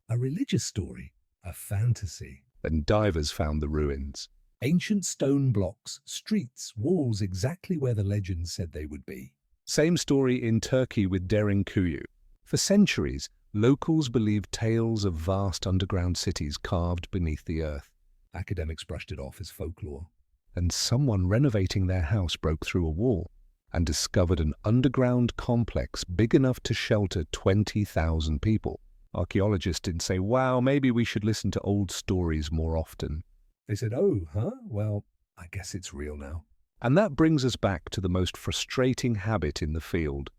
A religious story, a fantasy. Then divers found the ruins. Ancient stone blocks, streets, walls exactly where the legend said they would be. Same story in Turkey with Derinkuyu. For centuries, locals believed tales of vast underground cities carved beneath the earth. Academics brushed it off as folklore. And someone renovating their house broke through a wall and discovered an underground complex big enough to shelter 20,000 people. Archaeologists didn't say, wow, maybe we should listen to old stories more often. They said, oh, huh? Well, I guess it's real now. And that brings us back to the most frustrating habit in the field.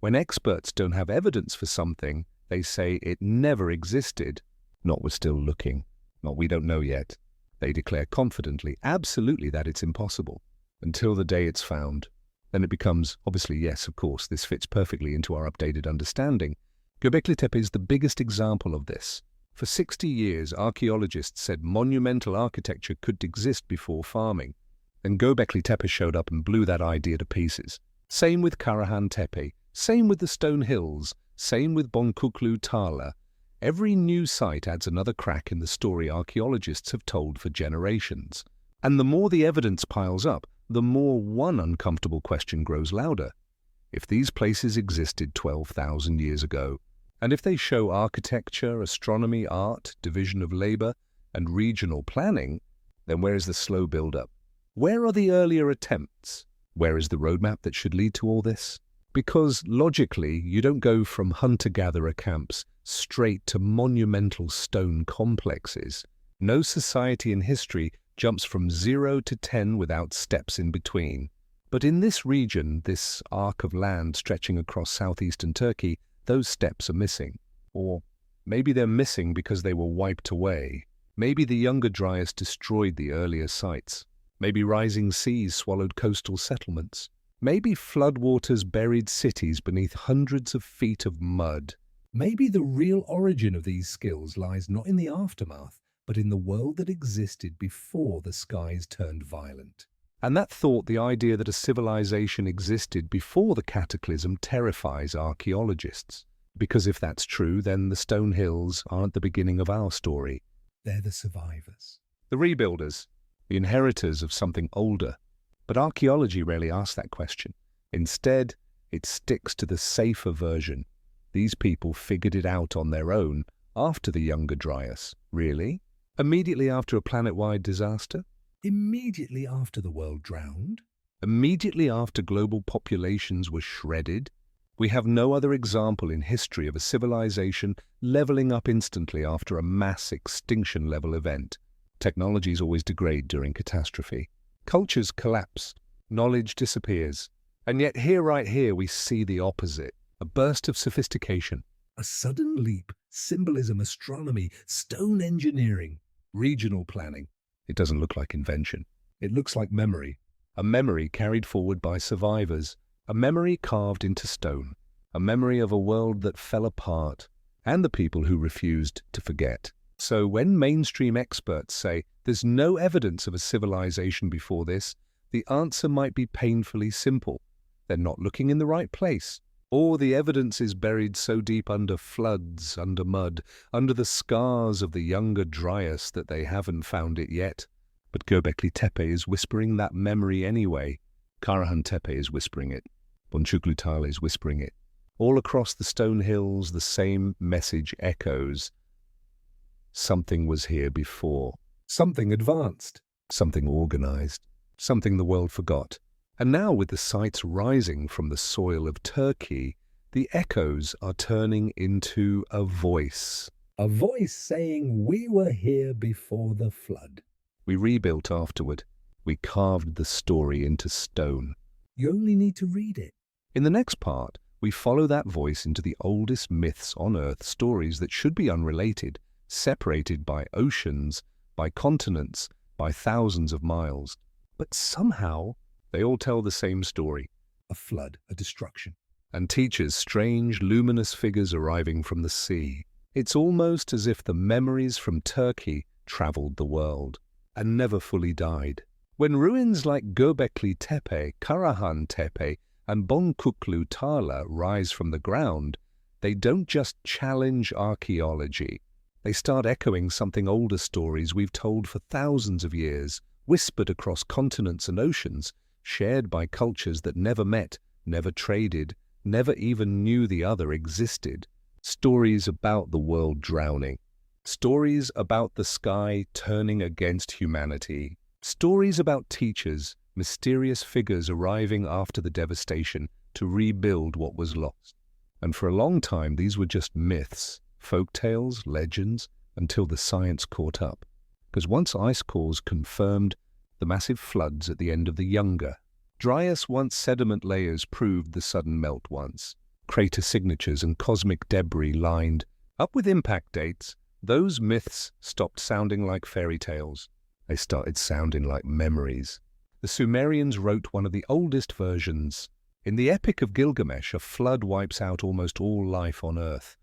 When experts don't have evidence for something, they say it never existed. Not we're still looking. Not we don't know yet. They declare confidently, absolutely, that it's impossible, until the day it's found. Then it becomes, obviously, yes, of course, this fits perfectly into our updated understanding. Göbekli Tepe is the biggest example of this. For 60 years, archaeologists said monumental architecture could exist before farming. Then Göbekli Tepe showed up and blew that idea to pieces. Same with Karahan Tepe, same with the Stone Hills, same with Bonkuklu Tala. Every new site adds another crack in the story archaeologists have told for generations. And the more the evidence piles up, the more one uncomfortable question grows louder. If these places existed 12,000 years ago, and if they show architecture, astronomy, art, division of labor, and regional planning, then where is the slow build-up? Where are the earlier attempts? Where is the roadmap that should lead to all this? Because, logically, you don't go from hunter-gatherer camps straight to monumental stone complexes. No society in history jumps from 0 to 10 without steps in between. But in this region, this arc of land stretching across southeastern Turkey, those steps are missing. Or maybe they're missing because they were wiped away. Maybe the Younger Dryas destroyed the earlier sites. Maybe rising seas swallowed coastal settlements. Maybe floodwaters buried cities beneath hundreds of feet of mud. Maybe the real origin of these skills lies not in the aftermath, but in the world that existed before the skies turned violent. And that thought, the idea that a civilization existed before the cataclysm, terrifies archaeologists. Because if that's true, then the Stone Hills aren't the beginning of our story. They're the survivors. The rebuilders, the inheritors of something older. But archaeology rarely asks that question. Instead, it sticks to the safer version. These people figured it out on their own after the Younger Dryas. Really? Immediately after a planet-wide disaster? Immediately after the world drowned? Immediately after global populations were shredded? We have no other example in history of a civilization leveling up instantly after a mass extinction-level event. Technologies always degrade during catastrophe. Cultures collapse. Knowledge disappears. And yet right here, we see the opposite. A burst of sophistication. A sudden leap, symbolism, astronomy, stone engineering, regional planning. It doesn't look like invention. It looks like memory. A memory carried forward by survivors. A memory carved into stone. A memory of a world that fell apart, and the people who refused to forget. So when mainstream experts say there's no evidence of a civilization before this, the answer might be painfully simple. They're not looking in the right place. Or the evidence is buried so deep under floods, under mud, under the scars of the Younger Dryas that they haven't found it yet. But Göbekli Tepe is whispering that memory anyway. Karahan Tepe is whispering it. Boncuklu Tale is whispering it. All across the stone hills, the same message echoes. Something was here before. Something advanced. Something organized. Something the world forgot. And now with the sites rising from the soil of Turkey, the echoes are turning into a voice. A voice saying we were here before the flood. We rebuilt afterward. We carved the story into stone. You only need to read it. In the next part, we follow that voice into the oldest myths on Earth, stories that should be unrelated, separated by oceans, by continents, by thousands of miles. But somehow, they all tell the same story. A flood, a destruction. And teaches strange, luminous figures arriving from the sea. It's almost as if the memories from Turkey traveled the world and never fully died. When ruins like Göbekli Tepe, Karahan Tepe, and Boncuklu Tala rise from the ground, they don't just challenge archaeology. They start echoing something older stories we've told for thousands of years, whispered across continents and oceans, shared by cultures that never met, never traded, never even knew the other existed. Stories about the world drowning. Stories about the sky turning against humanity. Stories about teachers, mysterious figures arriving after the devastation to rebuild what was lost. And for a long time, these were just myths, folk tales, legends, until the science caught up. Because once ice cores confirmed the massive floods at the end of the Younger Dryas, once sediment layers proved the sudden melt once, crater signatures and cosmic debris lined up with impact dates, those myths stopped sounding like fairy tales. They started sounding like memories. The Sumerians wrote one of the oldest versions. In the Epic of Gilgamesh, a flood wipes out almost all life on Earth.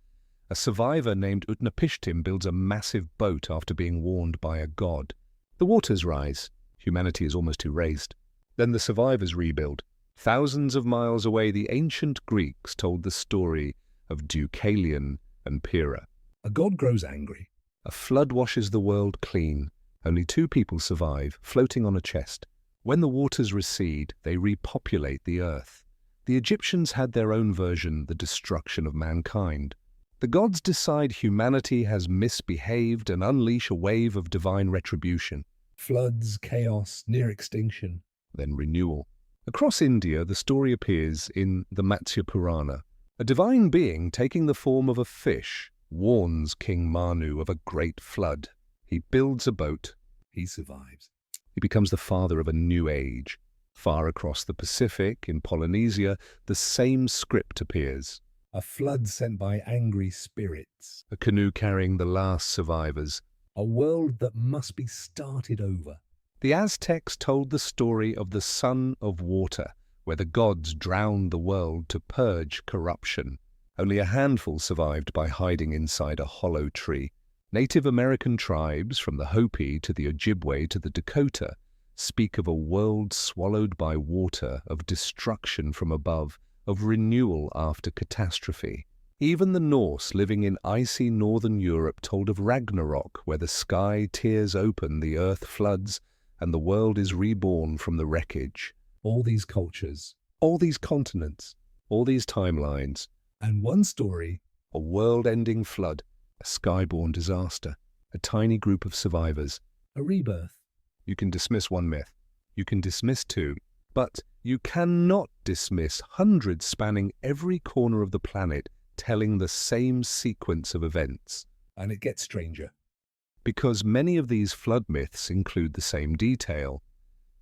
A survivor named Utnapishtim builds a massive boat after being warned by a god. The waters rise. Humanity is almost erased. Then the survivors rebuild. Thousands of miles away, the ancient Greeks told the story of Deucalion and Pyrrha. A god grows angry. A flood washes the world clean. Only 2 people survive, floating on a chest. When the waters recede, they repopulate the earth. The Egyptians had their own version, the destruction of mankind. The gods decide humanity has misbehaved and unleash a wave of divine retribution. Floods, chaos, near extinction. Then renewal. Across India, the story appears in the Matsya Purana. A divine being taking the form of a fish warns King Manu of a great flood. He builds a boat. He survives. He becomes the father of a new age. Far across the Pacific, in Polynesia, the same script appears. A flood sent by angry spirits. A canoe carrying the last survivors. A world that must be started over. The Aztecs told the story of the Sun of Water, where the gods drowned the world to purge corruption. Only a handful survived by hiding inside a hollow tree. Native American tribes, from the Hopi to the Ojibwe to the Dakota, speak of a world swallowed by water, of destruction from above, of renewal after catastrophe. Even the Norse living in icy northern Europe told of Ragnarok, where the sky tears open, the earth floods, and the world is reborn from the wreckage. All these cultures. All these continents. All these timelines. And one story. A world-ending flood. A skyborne disaster. A tiny group of survivors. A rebirth. You can dismiss one myth. You can dismiss 2. But you cannot dismiss hundreds spanning every corner of the planet telling the same sequence of events. And it gets stranger. because many of these flood myths include the same detail.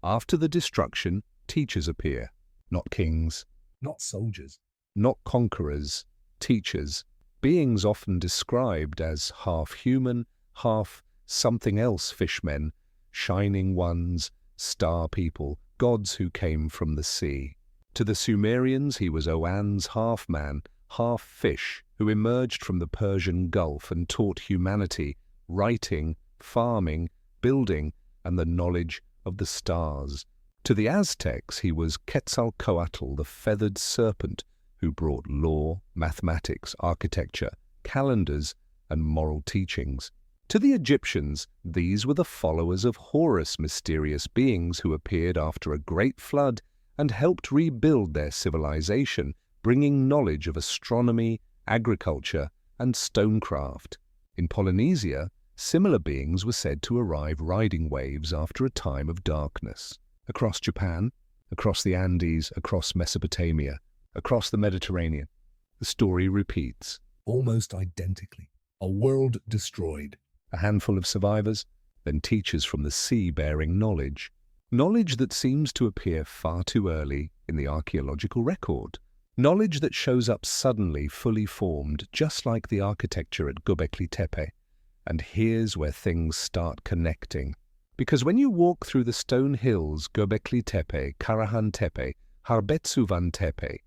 After the destruction, teachers appear, not kings, Not soldiers. not conquerors, teachers, beings often described as half human, half something else fishmen, shining ones, star people, gods who came from the sea. To the Sumerians, he was Oan's half-man, half-fish, who emerged from the Persian Gulf and taught humanity writing, farming, building, and the knowledge of the stars. To the Aztecs, he was Quetzalcoatl, the feathered serpent, who brought law, mathematics, architecture, calendars, and moral teachings. To the Egyptians, these were the followers of Horus, mysterious beings who appeared after a great flood and helped rebuild their civilization, bringing knowledge of astronomy, agriculture, and stonecraft. In Polynesia, similar beings were said to arrive riding waves after a time of darkness. Across Japan, across the Andes, across Mesopotamia, across the Mediterranean, the story repeats. Almost identically. A world destroyed. A handful of survivors, then teachers from the sea bearing knowledge. Knowledge that seems to appear far too early in the archaeological record. Knowledge that shows up suddenly, fully formed, just like the architecture at Göbekli Tepe. And here's where things start connecting. Because when you walk through the stone hills, Göbekli Tepe, Karahan Tepe, Harbetsuvan Tepe,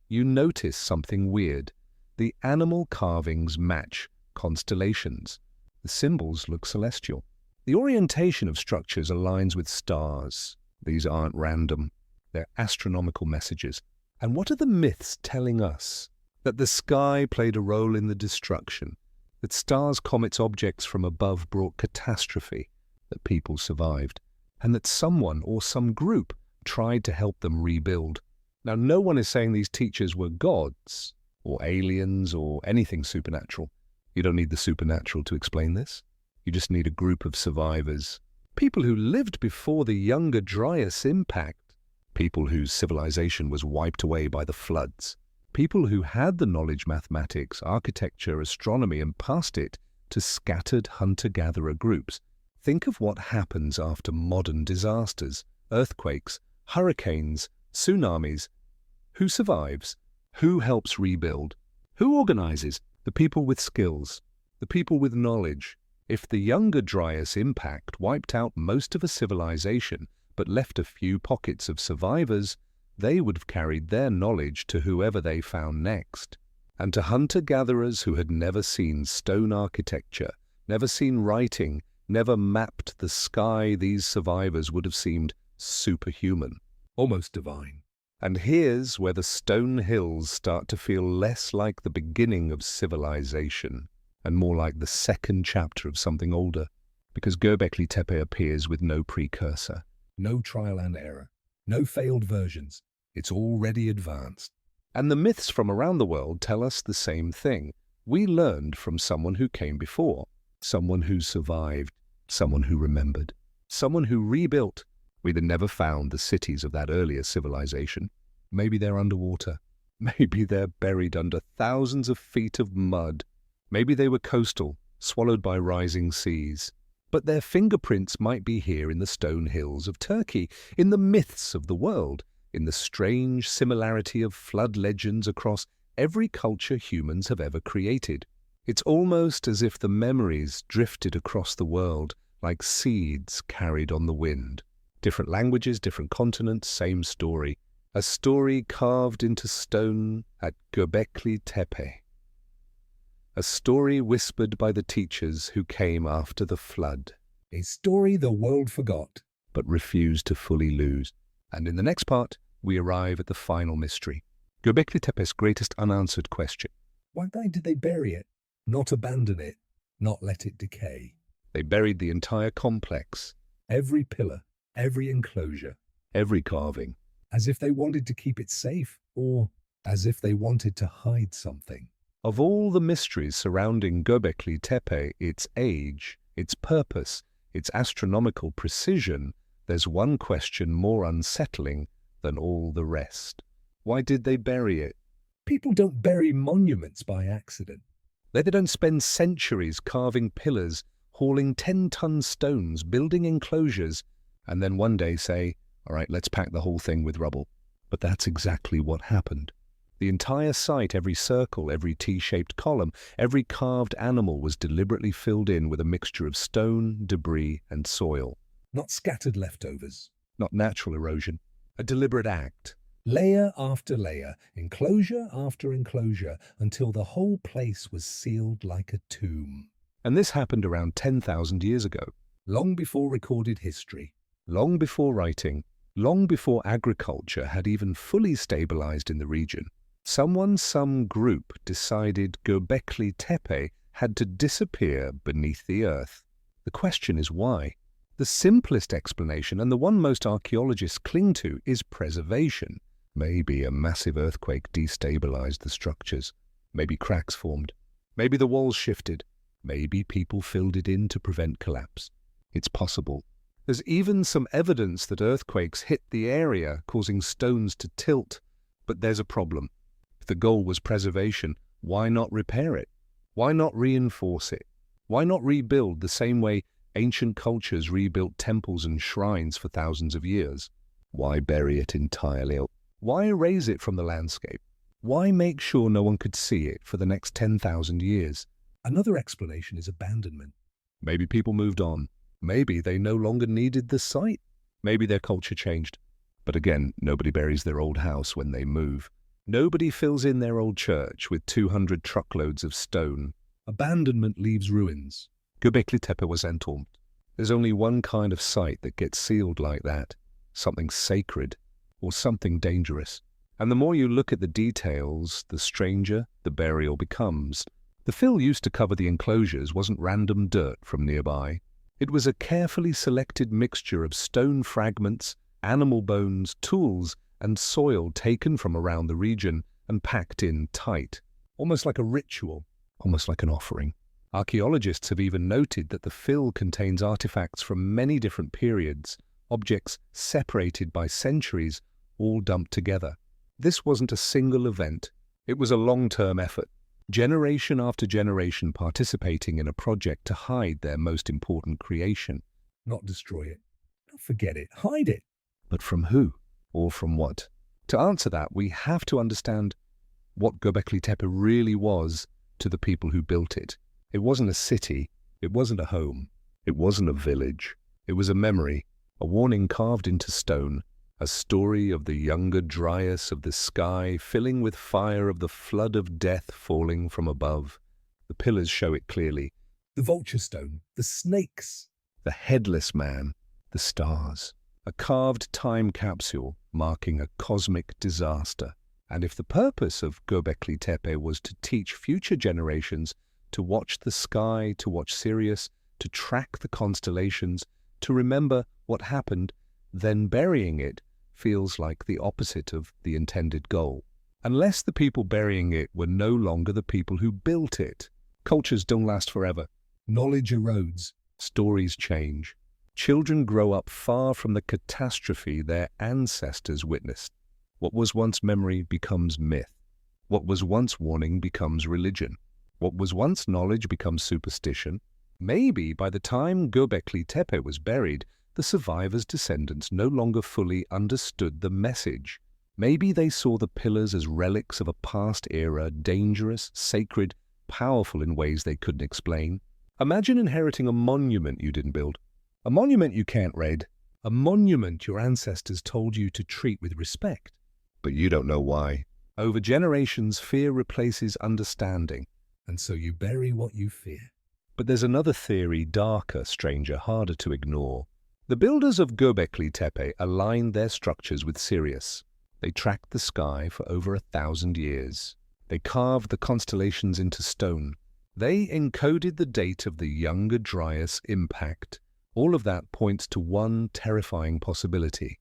you notice something weird. The animal carvings match constellations. The symbols look celestial. The orientation of structures aligns with stars. These aren't random. They're astronomical messages. And what are the myths telling us? That the sky played a role in the destruction, that stars, comets, objects from above brought catastrophe, that people survived, and that someone or some group tried to help them rebuild. Now, no one is saying these teachers were gods, or aliens, or anything supernatural. You don't need the supernatural to explain this. You just need a group of survivors. People who lived before the Younger Dryas impact. People whose civilization was wiped away by the floods. People who had the knowledge, mathematics, architecture, astronomy, and passed it to scattered hunter-gatherer groups. Think of what happens after modern disasters, earthquakes, hurricanes, tsunamis. Who survives? Who helps rebuild? Who organizes? The people with skills, the people with knowledge. If the Younger Dryas impact wiped out most of a civilization but left a few pockets of survivors, they would have carried their knowledge to whoever they found next. And to hunter-gatherers who had never seen stone architecture, never seen writing, never mapped the sky, these survivors would have seemed superhuman, Almost divine. And here's where the stone hills start to feel less like the beginning of civilization and more like the second chapter of something older, because Göbekli Tepe appears with no precursor. No trial and error. No failed versions. It's already advanced. And the myths from around the world tell us the same thing. We learned from someone who came before, someone who survived, someone who remembered, someone who rebuilt. We never found the cities of that earlier civilization. Maybe they're underwater. Maybe they're buried under thousands of feet of mud. Maybe they were coastal, swallowed by rising seas. But their fingerprints might be here in the stone hills of Turkey, in the myths of the world, in the strange similarity of flood legends across every culture humans have ever created. It's almost as if the memories drifted across the world like seeds carried on the wind. Different languages, different continents, same story. A story carved into stone at Göbekli Tepe. A story whispered by the teachers who came after the flood, A story the world forgot. but refused to fully lose. And in the next part, we arrive at the final mystery. Göbekli Tepe's greatest unanswered question. Why did they bury it? Not abandon it. Not let it decay. They buried the entire complex, Every pillar. Every enclosure. every carving. As if they wanted to keep it safe, or as if they wanted to hide something. Of all the mysteries surrounding Göbekli Tepe, its age, its purpose, its astronomical precision, there's one question more unsettling than all the rest. Why did they bury it? People don't bury monuments by accident. They don't spend centuries carving pillars, hauling 10-ton stones, building enclosures, and then one day say, all right, let's pack the whole thing with rubble. But that's exactly what happened. The entire site, every circle, every T-shaped column, every carved animal was deliberately filled in with a mixture of stone, debris, and soil. Not scattered leftovers. Not natural erosion. A deliberate act. Layer after layer, enclosure after enclosure, until the whole place was sealed like a tomb. And this happened around 10,000 years ago. Long before recorded history. Long before writing. Long before agriculture had even fully stabilized in the region. Some group decided Göbekli Tepe had to disappear beneath the earth. The question is why? The simplest explanation, and the one most archaeologists cling to, is preservation. Maybe a massive earthquake destabilized the structures. Maybe cracks formed. Maybe the walls shifted. Maybe people filled it in to prevent collapse. It's possible. There's even some evidence that earthquakes hit the area, causing stones to tilt. But there's a problem. If the goal was preservation, why not repair it? Why not reinforce it? Why not rebuild the same way ancient cultures rebuilt temples and shrines for thousands of years? Why bury it entirely? Why erase it from the landscape? Why make sure no one could see it for the next 10,000 years? Another explanation is abandonment. Maybe people moved on. Maybe they no longer needed the site. Maybe their culture changed. But again, nobody buries their old house when they move. Nobody fills in their old church with 200 truckloads of stone. Abandonment leaves ruins. Göbekli Tepe was entombed. There's only one kind of site that gets sealed like that. Something sacred or something dangerous. And the more you look at the details, the stranger the burial becomes. The fill used to cover the enclosures wasn't random dirt from nearby. It was a carefully selected mixture of stone fragments, animal bones, tools, and soil taken from around the region and packed in tight, almost like a ritual, almost like an offering. Archaeologists have even noted that the fill contains artifacts from many different periods, objects separated by centuries, all dumped together. This wasn't a single event. It was a long-term effort, generation after generation participating in a project to hide their most important creation. Not destroy it. Not forget it. Hide it. But from who? Or from what? To answer that, we have to understand what Göbekli Tepe really was to the people who built it. It wasn't a city. It wasn't a home. It wasn't a village. It was a memory, a warning carved into stone, a story of the Younger Dryas of the sky filling with fire of the flood of death falling from above. The pillars show it clearly. The vulture stone, the snakes. The headless man, the stars. A carved time capsule marking a cosmic disaster. And if the purpose of Göbekli Tepe was to teach future generations to watch the sky, to watch Sirius, to track the constellations, to remember what happened, then burying it feels like the opposite of the intended goal. Unless the people burying it were no longer the people who built it. Cultures don't last forever. Knowledge erodes. Stories change. Children grow up far from the catastrophe their ancestors witnessed. What was once memory becomes myth. What was once warning becomes religion. What was once knowledge becomes superstition. Maybe by the time Göbekli Tepe was buried, the survivors' descendants no longer fully understood the message. Maybe they saw the pillars as relics of a past era, dangerous, sacred, powerful in ways they couldn't explain. Imagine inheriting a monument you didn't build. A monument you can't read. A monument your ancestors told you to treat with respect. But you don't know why. Over generations, fear replaces understanding. And so you bury what you fear. But there's another theory, darker, stranger, harder to ignore. The builders of Göbekli Tepe aligned their structures with Sirius. They tracked the sky for over 1,000 years. They carved the constellations into stone. They encoded the date of the Younger Dryas impact. All of that points to one terrifying possibility.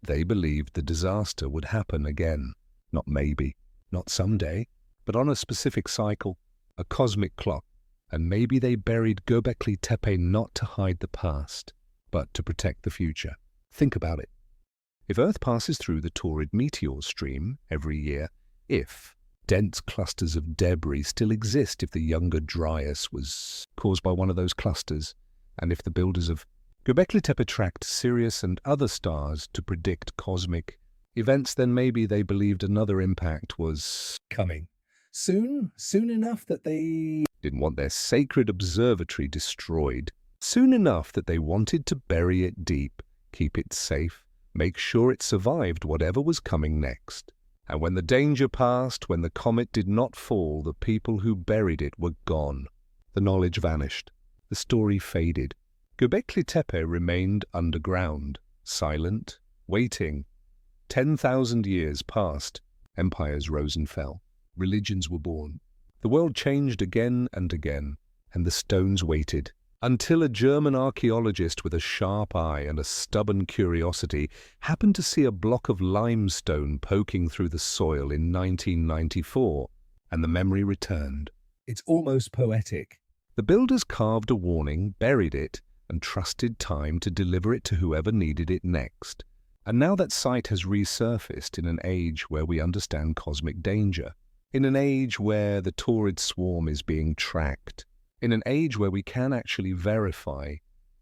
They believed the disaster would happen again. Not maybe, not someday, but on a specific cycle, a cosmic clock. And maybe they buried Göbekli Tepe not to hide the past, but to protect the future. Think about it. If Earth passes through the Taurid meteor stream every year, dense clusters of debris still exist if the Younger Dryas was caused by one of those clusters, and if the builders of Göbekli Tepe tracked Sirius and other stars to predict cosmic events, then maybe they believed another impact was coming. Soon enough that they didn't want their sacred observatory destroyed. Soon enough that they wanted to bury it deep, keep it safe, make sure it survived whatever was coming next. And when the danger passed, when the comet did not fall, the people who buried it were gone. The knowledge vanished. The story faded. Göbekli Tepe remained underground, silent, waiting. 10,000 years passed. Empires rose and fell. Religions were born. The world changed again and again, and the stones waited, until a German archaeologist with a sharp eye and a stubborn curiosity happened to see a block of limestone poking through the soil in 1994, and the memory returned. It's almost poetic. The builders carved a warning, buried it, and trusted time to deliver it to whoever needed it next. And now that site has resurfaced in an age where we understand cosmic danger, in an age where the Taurid swarm is being tracked, in an age where we can actually verify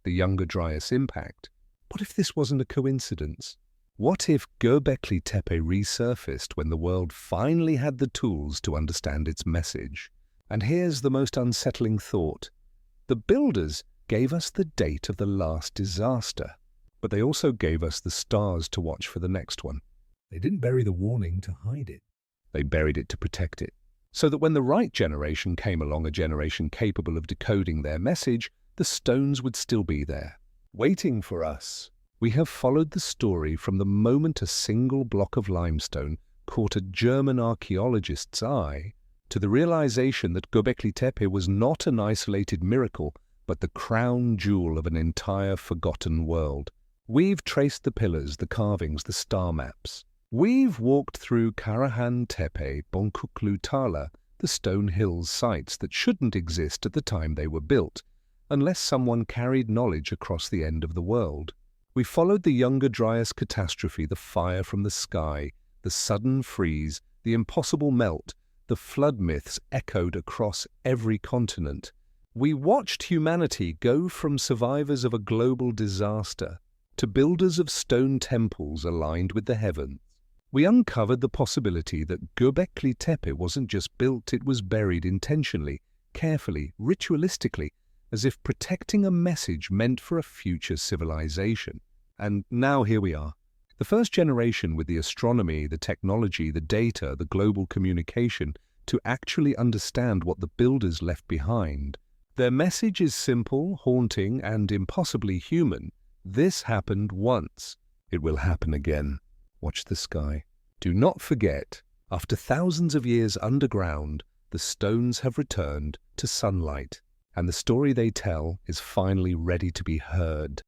the Younger Dryas impact. What if this wasn't a coincidence? What if Göbekli Tepe resurfaced when the world finally had the tools to understand its message? And here's the most unsettling thought. The builders gave us the date of the last disaster, but they also gave us the stars to watch for the next one. They didn't bury the warning to hide it. They buried it to protect it, so that when the right generation came along, a generation capable of decoding their message, the stones would still be there, waiting for us. We have followed the story from the moment a single block of limestone caught a German archaeologist's eye to the realization that Göbekli Tepe was not an isolated miracle, but the crown jewel of an entire forgotten world. We've traced the pillars, the carvings, the star maps. We've walked through Karahan Tepe, Bonkuklu Tala, the stone hills sites that shouldn't exist at the time they were built, unless someone carried knowledge across the end of the world. We followed the Younger Dryas catastrophe, the fire from the sky, the sudden freeze, the impossible melt, the flood myths echoed across every continent. We watched humanity go from survivors of a global disaster to builders of stone temples aligned with the heavens. We uncovered the possibility that Göbekli Tepe wasn't just built, it was buried intentionally, carefully, ritualistically, as if protecting a message meant for a future civilization. And now here we are. The first generation with the astronomy, the technology, the data, the global communication to actually understand what the builders left behind. Their message is simple, haunting, and impossibly human. This happened once. It will happen again. Watch the sky. Do not forget, after thousands of years underground, the stones have returned to sunlight, and the story they tell is finally ready to be heard.